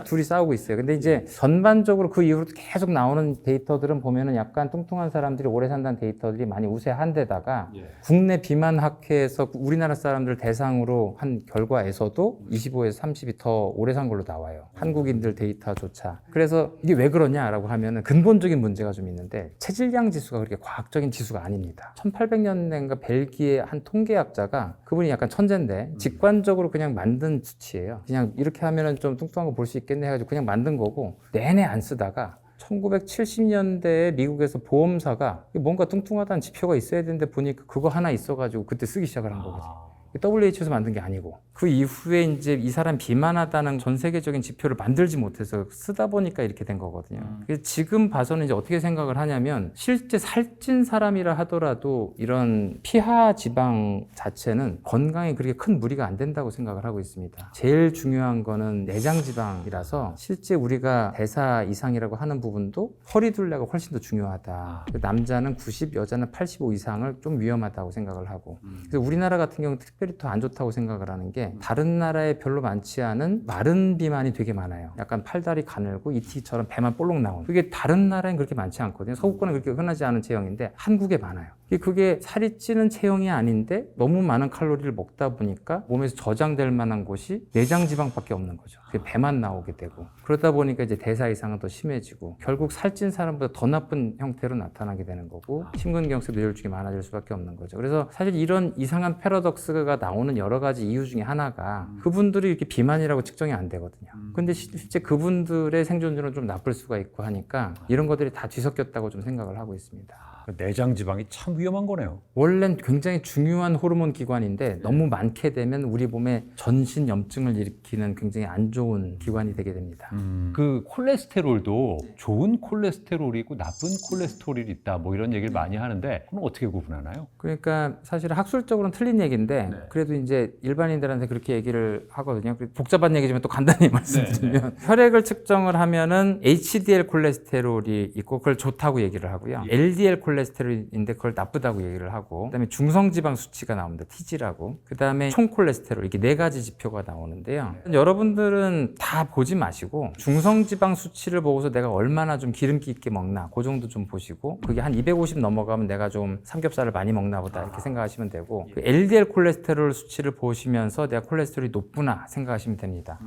둘이 싸우고 있어요. 근데 이제 전반적으로 그 이후로 계속 나오는 데이터들은 보면은 약간 뚱뚱한 사람들이 오래 산다는 데이터들이 많이 우세한데다가 국내 비만학회에서 우리나라 사람들 대상으로 한 결과에서도 25에서 30이 더 오래 산 걸로 나와요. 한국인들 데이터조차. 그래서 이게 왜 그러냐라고 하면은 근본적인 문제가 좀 있는데 체질량 지수가 그렇게 과학적인 지수가 아닙니다. 1800년대인가 벨기에 한 통계학자가 그분이 약간 천재인데 직관적으로 그냥 만든 수치예요. 그냥 이렇게 하면은 좀 뚱뚱한 거 볼 수 있겠네 해가지고 그냥 만든 거고 내내 안 쓰다가 1970년대에 미국에서 보험사가 뭔가 뚱뚱하다는 지표가 있어야 되는데 보니까 그거 하나 있어가지고 그때 쓰기 시작을 한 거거든요. WHO에서 만든 게 아니고 그 이후에 이제 이 사람 비만하다는 전 세계적인 지표를 만들지 못해서 쓰다 보니까 이렇게 된 거거든요. 그래서 지금 봐서는 이제 어떻게 생각을 하냐면 실제 살찐 사람이라 하더라도 이런 피하 지방 자체는 건강에 그렇게 큰 무리가 안 된다고 생각을 하고 있습니다. 제일 중요한 거는 내장 지방이라서 실제 우리가 대사 이상이라고 하는 부분도 허리둘레가 훨씬 더 중요하다. 남자는 90, 여자는 85 이상을 좀 위험하다고 생각을 하고 그래서 우리나라 같은 경우는 특별히 더 안 좋다고 생각을 하는 게 다른 나라에 별로 많지 않은 마른 비만이 되게 많아요. 약간 팔다리 가늘고 이티처럼 배만 볼록 나오는. 그게 다른 나라엔 그렇게 많지 않거든요. 서구권은 그렇게 흔하지 않은 체형인데 한국에 많아요. 그게 살이 찌는 체형이 아닌데 너무 많은 칼로리를 먹다 보니까 몸에서 저장될 만한 곳이 내장 지방밖에 없는 거죠. 그게 배만 나오게 되고 그러다 보니까 이제 대사 이상은 더 심해지고 결국 살찐 사람보다 더 나쁜 형태로 나타나게 되는 거고 심근경색 뇌혈증이 많아질 수밖에 없는 거죠. 그래서 사실 이런 이상한 패러독스가 나오는 여러 가지 이유 중에 하나가 그분들이 이렇게 비만이라고 측정이 안 되거든요. 근데 실제 그분들의 생존율은 좀 나쁠 수가 있고 하니까 이런 것들이 다 뒤섞였다고 좀 생각을 하고 있습니다. 그 내장 지방이 참 위험한 거네요. 원래는 굉장히 중요한 호르몬 기관인데 너무 많게 되면 우리 몸에 전신 염증을 일으키는 굉장히 안 좋은 기관이 되게 됩니다. 그 콜레스테롤도 좋은 콜레스테롤이 있고 나쁜 콜레스테롤이 있다 뭐 이런 얘기를 많이 하는데 그건 어떻게 구분하나요? 그러니까 사실 학술적으로는 틀린 얘기인데 그래도 이제 일반인들한테 그렇게 얘기를 하거든요. 복잡한 얘기지만 또 간단히 말씀드리면 혈액을 측정을 하면은 HDL 콜레스테롤이 있고 그걸 좋다고 얘기를 하고요. LDL 콜레스테롤인데 그걸 나쁘다고 얘기를 하고 그다음에 중성지방 수치가 나옵니다. TG라고. 그다음에 총 콜레스테롤 이게 네 가지 지표가 나오는데요. 여러분들은 다 보지 마시고 중성지방 수치를 보고서 내가 얼마나 좀 기름기 있게 먹나 그 정도 좀 보시고 그게 한 250 넘어가면 내가 좀 삼겹살을 많이 먹나 보다 이렇게 생각하시면 되고 그 LDL 콜레스테롤 수치를 보시면서 내가 콜레스테롤이 높구나 생각하시면 됩니다.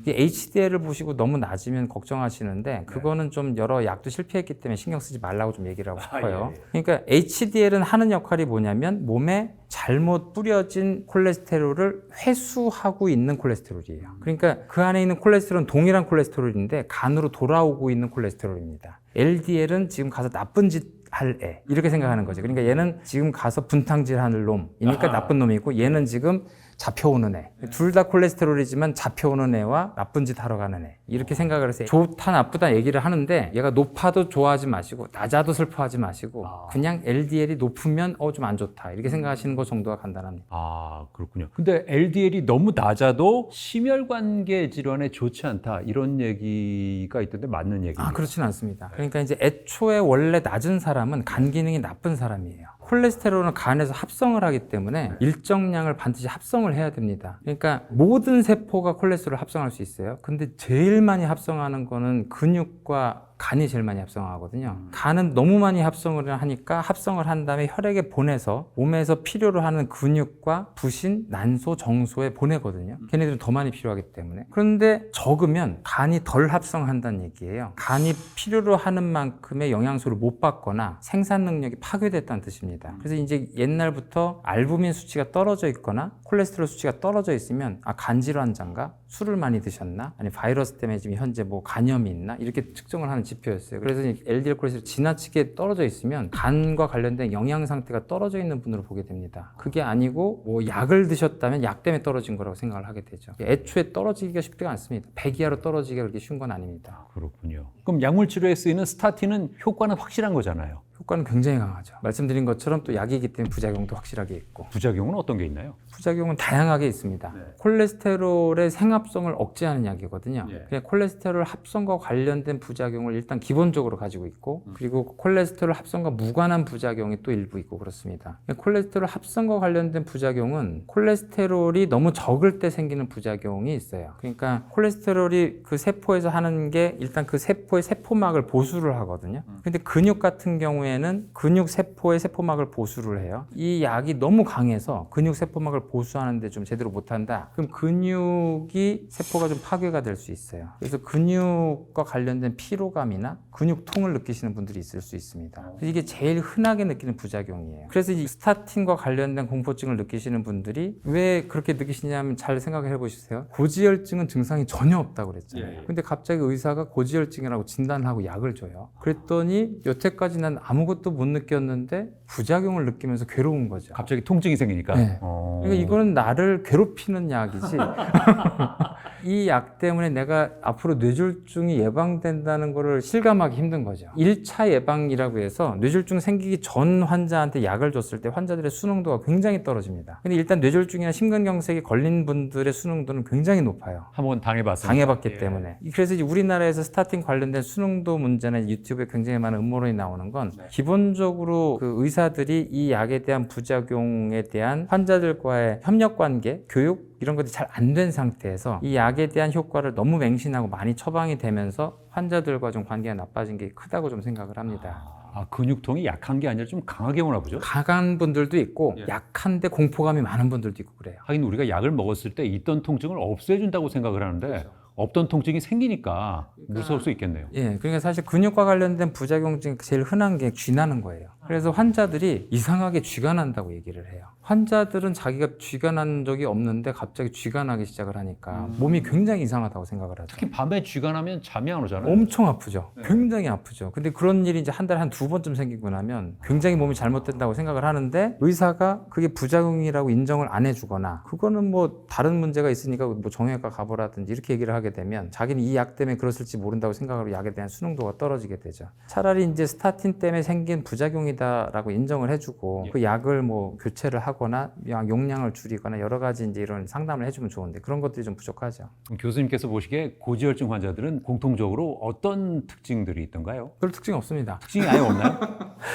HDL을 보시고 너무 낮으면 걱정하시는데 그거는 좀 여러 약도 실패했기 때문에 신경 쓰지 말라고 좀 얘기를 하고 싶어요. 그러니까 HDL은 하는 역할이 뭐냐면 몸에 잘못 뿌려진 콜레스테롤을 회수하고 있는 콜레스테롤이에요. 그러니까 그 안에 있는 콜레스테롤은 동일한 콜레스테롤인데 간으로 돌아오고 있는 콜레스테롤입니다. LDL은 지금 가서 나쁜 짓 할 애 이렇게 생각하는 거죠. 그러니까 얘는 지금 가서 분탕질 하는 놈이니까 나쁜 놈이고 얘는 지금 잡혀오는 애. 둘 다 콜레스테롤이지만 잡혀오는 애와 나쁜 짓 하러 가는 애. 이렇게 생각을 해서 좋다 나쁘다 얘기를 하는데 얘가 높아도 좋아하지 마시고 낮아도 슬퍼하지 마시고 그냥 LDL이 높으면 좀 안 좋다 이렇게 생각하시는 것 정도가 간단합니다. 아, 그렇군요. 근데 LDL이 너무 낮아도 심혈관계 질환에 좋지 않다 이런 얘기가 있던데 맞는 얘기입니까? 그렇지는 않습니다. 그러니까 이제 애초에 원래 낮은 사람은 간 기능이 나쁜 사람이에요. 콜레스테롤은 간에서 합성을 하기 때문에 일정량을 반드시 합성을 해야 됩니다. 그러니까 모든 세포가 콜레스테롤을 합성할 수 있어요. 근데 제일 많이 합성하는 거는 근육과 간이 제일 많이 합성하거든요. 간은 너무 많이 합성을 하니까 합성을 한 다음에 혈액에 보내서 몸에서 필요로 하는 근육과 부신, 난소, 정소에 보내거든요. 걔네들은 더 많이 필요하기 때문에. 그런데 적으면 간이 덜 합성한다는 얘기예요. 간이 필요로 하는 만큼의 영양소를 못 받거나 생산 능력이 파괴됐다는 뜻입니다. 그래서 이제 옛날부터 알부민 수치가 떨어져 있거나 콜레스테롤 수치가 떨어져 있으면 간질환자인가? 술을 많이 드셨나? 아니 바이러스 때문에 지금 현재 뭐 간염이 있나? 이렇게 측정을 하는 지표였어요. 그래서 LDL 콜레스테롤이 지나치게 떨어져 있으면 간과 관련된 영양 상태가 떨어져 있는 분으로 보게 됩니다. 그게 아니고 뭐 약을 드셨다면 약 때문에 떨어진 거라고 생각을 하게 되죠. 애초에 떨어지기가 쉽지가 않습니다. 100 이하로 떨어지기가 그렇게 쉬운 건 아닙니다. 그렇군요. 그럼 약물 치료에 쓰이는 스타틴은 효과는 확실한 거잖아요. 효과는 굉장히 강하죠. 말씀드린 것처럼 또 약이기 때문에 부작용도 확실하게 있고. 부작용은 어떤 게 있나요? 부작용은 다양하게 있습니다. 콜레스테롤의 생합성을 억제하는 약이거든요. 그냥 콜레스테롤 합성과 관련된 부작용을 일단 기본적으로 가지고 있고 그리고 콜레스테롤 합성과 무관한 부작용이 또 일부 있고 그렇습니다. 콜레스테롤 합성과 관련된 부작용은 콜레스테롤이 너무 적을 때 생기는 부작용이 있어요. 그러니까 콜레스테롤이 그 세포에서 하는 게 일단 그 세포의 세포막을 보수를 하거든요. 근데 근육 같은 경우에는 근육 세포의 세포막을 보수를 해요. 이 약이 너무 강해서 근육 세포막을 보수하는데 좀 제대로 못한다. 그럼 근육이 세포가 좀 파괴가 될 수 있어요. 그래서 근육과 관련된 피로감이나 근육통을 느끼시는 분들이 있을 수 있습니다. 그래서 이게 제일 흔하게 느끼는 부작용이에요. 그래서 이 스타틴과 관련된 공포증을 느끼시는 분들이 왜 그렇게 느끼시냐면 잘 생각을 해보시세요. 고지혈증은 증상이 전혀 없다고 그랬잖아요. 근데 갑자기 의사가 고지혈증이라고 진단을 하고 약을 줘요. 그랬더니 여태까지 난 아무것도 못 느꼈는데 부작용을 느끼면서 괴로운 거죠. 갑자기 통증이 생기니까? 네. 그러니까 이거는 나를 괴롭히는 약이지 이 약 때문에 내가 앞으로 뇌졸중이 예방된다는 거를 실감하기 힘든 거죠. 1차 예방이라고 해서 뇌졸중 생기기 전 환자한테 약을 줬을 때 환자들의 수능도가 굉장히 떨어집니다. 근데 일단 뇌졸중이나 심근경색이 걸린 분들의 수능도는 굉장히 높아요. 한번 당해봤습니다. 당해봤기 때문에. 그래서 이제 우리나라에서 스타틴 관련된 수능도 문제는 유튜브에 굉장히 많은 음모론이 나오는 건 기본적으로 그 의사들이 이 약에 대한 부작용에 대한 환자들과의 협력 관계, 교육 이런 것들이 잘 안 된 상태에서 이 약에 대한 효과를 너무 맹신하고 많이 처방이 되면서 환자들과 좀 관계가 나빠진 게 크다고 좀 생각을 합니다. 근육통이 약한 게 아니라 좀 강하게 오나 보죠? 강한 분들도 있고 약한데 공포감이 많은 분들도 있고 그래요. 하긴 우리가 약을 먹었을 때 있던 통증을 없애준다고 생각을 하는데 없던 통증이 생기니까 무서울 수 있겠네요. 그러니까 사실 근육과 관련된 부작용 중에 제일 흔한 게 쥐나는 거예요. 그래서 환자들이 이상하게 쥐가 난다고 얘기를 해요. 환자들은 자기가 쥐가 난 적이 없는데 갑자기 쥐가 나기 시작을 하니까 몸이 굉장히 이상하다고 생각을 하죠. 특히 밤에 쥐가 나면 잠이 안 오잖아요. 엄청 아프죠. 굉장히 아프죠. 근데 그런 일이 이제 한 달에 한 2번쯤 생기고 나면 굉장히 몸이 잘못된다고 생각을 하는데 의사가 그게 부작용이라고 인정을 안 해주거나 그거는 뭐 다른 문제가 있으니까 뭐 정형외과 가보라든지 이렇게 얘기를 하게 되면 자기는 이 약 때문에 그랬을지 모른다고 생각하고 약에 대한 수능도가 떨어지게 되죠. 차라리 이제 스타틴 때문에 생긴 부작용이다라고 인정을 해주고 그 약을 뭐 교체를 하거나 약 용량을 줄이거나 여러 가지 이제 이런 상담을 해주면 좋은데 그런 것들이 좀 부족하죠. 교수님께서 보시기에 고지혈증 환자들은 공통적으로 어떤 특징들이 있던가요? 별 특징이 없습니다. 특징이 아예 없나요?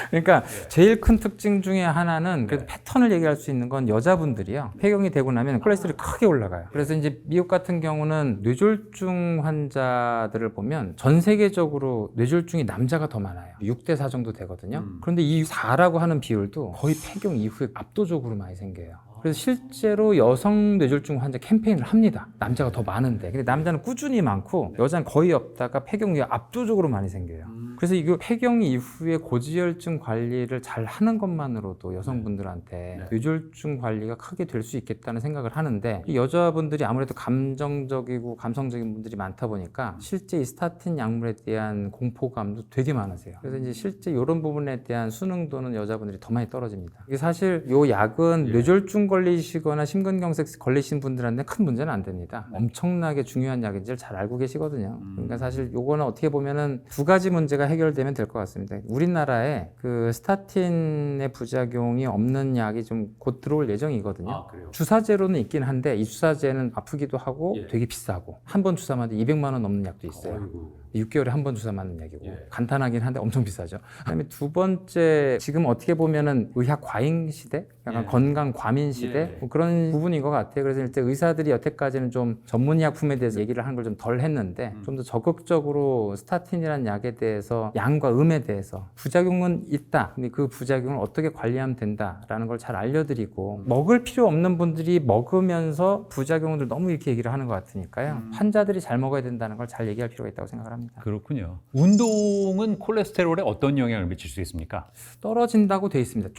그러니까 제일 큰 특징 중에 하나는 그래도 패턴을 얘기할 수 있는 건 여자분들이요. 폐경이 되고 나면 콜레스테롤이 크게 올라가요. 그래서 이제 미국 같은 경우는 뇌졸중 환자들을 보면 전 세계적으로 뇌졸중이 남자가 더 많아요. 6대 4 정도 되거든요. 그런데 이 4라고 하는 비율도 거의 폐경 이후에 압도적으로 많이 생겨요. 그래서 실제로 여성 뇌졸중 환자 캠페인을 합니다. 남자가 더 많은데. 근데 남자는 꾸준히 많고 여자는 거의 없다가 폐경 이후에 압도적으로 많이 생겨요. 그래서 이거 폐경 이후에 고지혈증 관리를 잘 하는 것만으로도 여성분들한테 뇌졸중 관리가 크게 될 수 있겠다는 생각을 하는데 이 여자분들이 아무래도 감정적이고 감성적인 분들이 많다 보니까 실제 이 스타틴 약물에 대한 공포감도 되게 많으세요. 그래서 이제 실제 이런 부분에 대한 수능도는 여자분들이 더 많이 떨어집니다. 이게 사실 이 약은 뇌졸중 걸리시거나 심근경색 걸리신 분들한테 큰 문제는 안 됩니다. 엄청나게 중요한 약인지를 잘 알고 계시거든요. 그러니까 사실 요거는 어떻게 보면은 2가지 문제가 해결되면 될 것 같습니다. 우리나라에 그 스타틴의 부작용이 없는 약이 좀 곧 들어올 예정이거든요. 아, 그래요? 주사제로는 있긴 한데 이 주사제는 아프기도 하고 되게 비싸고 한 번 주사 맞는데 200만 원 넘는 약도 있어요. 어이구. 6개월에 한 번 주사 맞는 약이고 간단하긴 한데 엄청 비싸죠. 그다음에 2번째 지금 어떻게 보면은 의학 과잉 시대, 약간 건강 과민 시대 뭐 그런 부분인 것 같아요. 그래서 일단 의사들이 여태까지는 좀 전문의약품에 대해서 얘기를 하는 걸 좀 덜 했는데 좀 더 적극적으로 스타틴이라는 약에 대해서 양과 음에 대해서 부작용은 있다. 근데 그 부작용을 어떻게 관리하면 된다라는 걸 잘 알려드리고 먹을 필요 없는 분들이 먹으면서 부작용을 너무 이렇게 얘기를 하는 것 같으니까요. 환자들이 잘 먹어야 된다는 걸 잘 얘기할 필요가 있다고 생각을 합니다. 그렇군요. 운동은 콜레스테롤에 어떤 영향을 미칠 수 있습니까? 떨어진다고 돼 있습니다.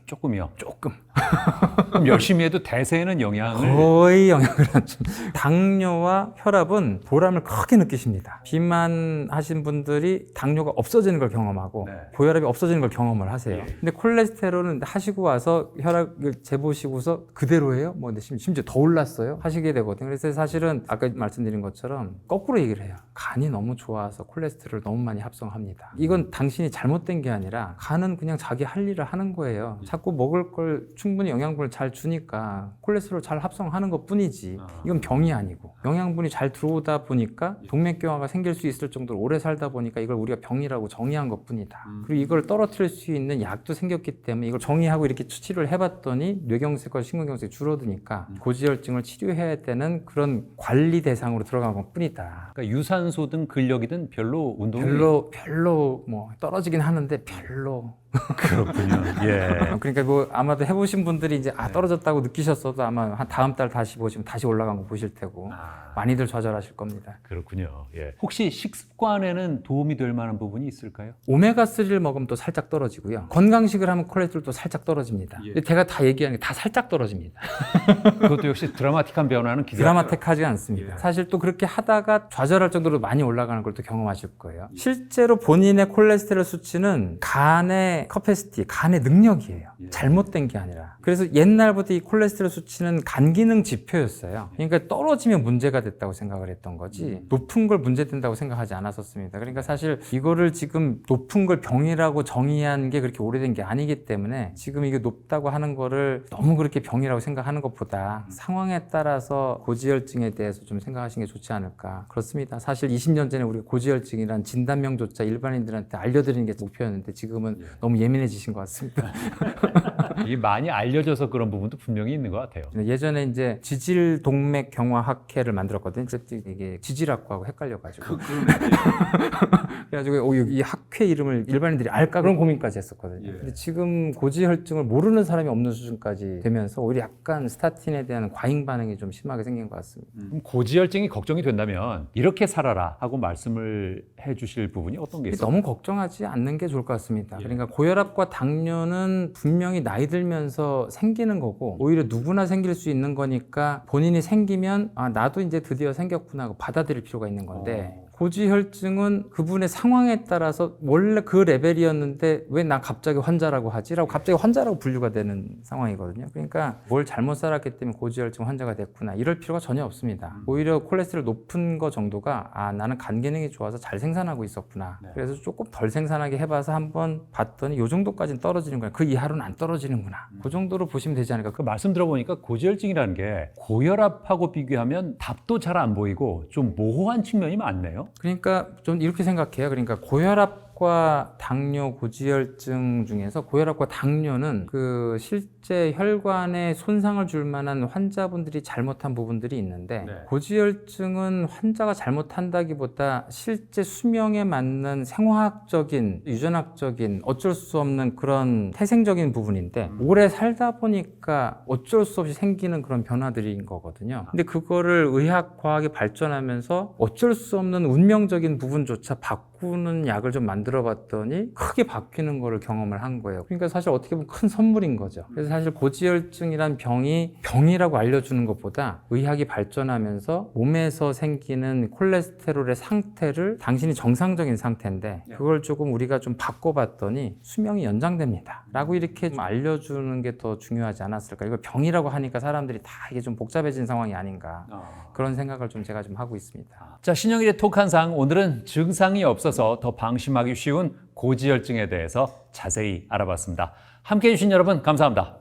조금이요. 조금. 그럼 열심히 해도 대세에는 영향을 거의 영향을 안 줍니다. 당뇨와 혈압은 보람을 크게 느끼십니다. 비만하신 분들이 당뇨가 없어지는 걸 경험하고 고혈압이 없어지는 걸 경험을 하세요. 근데 콜레스테롤은 하시고 와서 혈압을 재보시고서 그대로 해요? 뭐 근데 심지어 더 올랐어요? 하시게 되거든요. 그래서 사실은 아까 말씀드린 것처럼 거꾸로 얘기를 해요. 간이 너무 좋아서 콜레스테롤을 너무 많이 합성합니다. 이건 당신이 잘못된 게 아니라 간은 그냥 자기 할 일을 하는 거예요. 자꾸 먹을 걸 충분히 영양분을 잘 주니까 콜레스테롤 잘 합성하는 것 뿐이지 이건 병이 아니고 영양분이 잘 들어오다 보니까 동맥경화가 생길 수 있을 정도로 오래 살다 보니까 이걸 우리가 병이라고 정의한 것 뿐이다. 그리고 이걸 떨어뜨릴 수 있는 약도 생겼기 때문에 이걸 정의하고 이렇게 치료를 해봤더니 뇌경색과 심근경색이 줄어드니까 고지혈증을 치료해야 되는 그런 관리 대상으로 들어간 것 뿐이다. 그러니까 유산소든 근력이든 별로 운동이 별로 뭐 떨어지긴 하는데 별로. 그렇군요. 예. 그러니까 뭐 아마도 해보신 분들이 이제 떨어졌다고 느끼셨어도 아마 한 다음 달 다시 보시면 다시 올라간 거 보실 테고 많이들 좌절하실 겁니다. 그렇군요. 예. 혹시 식습관에는 도움이 될 만한 부분이 있을까요? 오메가3를 먹으면 또 살짝 떨어지고요. 건강식을 하면 콜레스테롤도 살짝 떨어집니다. 근데 제가 다 얘기하는 게 다 살짝 떨어집니다. 그것도 역시 드라마틱한 변화는 기대. 드라마틱하지 않습니다. 사실 또 그렇게 하다가 좌절할 정도로 많이 올라가는 걸 또 경험하실 거예요. 실제로 본인의 콜레스테롤 수치는 간의 커패시티, 간의 능력이에요. 잘못된 게 아니라. 그래서 옛날부터 이 콜레스테롤 수치는 간 기능 지표였어요. 그러니까 떨어지면 문제가 됐다고 생각을 했던 거지 높은 걸 문제된다고 생각하지 않았었습니다. 그러니까 사실 이거를 지금 높은 걸 병이라고 정의한 게 그렇게 오래된 게 아니기 때문에 지금 이게 높다고 하는 거를 너무 그렇게 병이라고 생각하는 것보다 상황에 따라서 고지혈증에 대해서 좀 생각하시는 게 좋지 않을까. 그렇습니다. 사실 20년 전에 우리가 고지혈증이란 진단명조차 일반인들한테 알려드리는 게 목표였는데 지금은 너무 예민해지신 것 같습니다. 이게 많이 알려져서 그런 부분도 분명히 있는 것 같아요. 예전에 이제 지질 동맥 경화 학회를 만들었거든요. 그때 이게 지질학과하고 헷갈려가지고. 그래가지고 이 학회 이름을 일반인들이 알까 그런 고민까지 했었거든요. 근데 지금 고지혈증을 모르는 사람이 없는 수준까지 되면서 오히려 약간 스타틴에 대한 과잉 반응이 좀 심하게 생긴 것 같습니다. 그럼 고지혈증이 걱정이 된다면 이렇게 살아라 하고 말씀을 해주실 부분이 어떤 게 있어요? 너무 걱정하지 않는 게 좋을 것 같습니다. 그러니까 고혈압과 당뇨는 분명히 나이 들면서 생기는 거고 오히려 누구나 생길 수 있는 거니까 본인이 생기면 아 나도 이제 드디어 생겼구나 하고 받아들일 필요가 있는 건데 고지혈증은 그분의 상황에 따라서 원래 그 레벨이었는데 왜 나 갑자기 환자라고 하지라고 갑자기 환자라고 분류가 되는 상황이거든요. 그러니까 뭘 잘못 살았기 때문에 고지혈증 환자가 됐구나 이럴 필요가 전혀 없습니다. 오히려 콜레스테롤 높은 거 정도가 아 나는 간 기능이 좋아서 잘 생산하고 있었구나. 그래서 조금 덜 생산하게 해봐서 한번 봤더니 이 정도까지는 떨어지는 거야. 그 이하로는 안 떨어지는구나. 그 정도로 보시면 되지 않을까. 그 말씀 들어보니까 고지혈증이라는 게 고혈압하고 비교하면 답도 잘 안 보이고 좀 모호한 측면이 많네요. 그러니까 좀 이렇게 생각해요. 그러니까 고혈압과 당뇨, 고지혈증 중에서 고혈압과 당뇨는 그 실제 혈관에 손상을 줄 만한 환자분들이 잘못한 부분들이 있는데 고지혈증은 환자가 잘못한다기보다 실제 수명에 맞는 생화학적인, 유전학적인 어쩔 수 없는 그런 태생적인 부분인데 오래 살다 보니까 어쩔 수 없이 생기는 그런 변화들인 거거든요. 근데 그거를 의학, 과학이 발전하면서 어쩔 수 없는 운명적인 부분조차 바꾸는 약을 좀 만들어 봤더니 크게 바뀌는 거를 경험을 한 거예요. 그러니까 사실 어떻게 보면 큰 선물인 거죠. 그래서 사실 고지혈증이란 병이 병이라고 알려주는 것보다 의학이 발전하면서 몸에서 생기는 콜레스테롤의 상태를 당신이 정상적인 상태인데 그걸 조금 우리가 좀 바꿔봤더니 수명이 연장됩니다. 라고 이렇게 좀 알려주는 게 더 중요하지 않았을까. 이걸 병이라고 하니까 사람들이 다 이게 좀 복잡해진 상황이 아닌가. 그런 생각을 좀 제가 좀 하고 있습니다. 자, 신영일의 톡한상 오늘은 증상이 없어서 더 방심하기 쉬운 고지혈증에 대해서 자세히 알아봤습니다. 함께해 주신 여러분 감사합니다.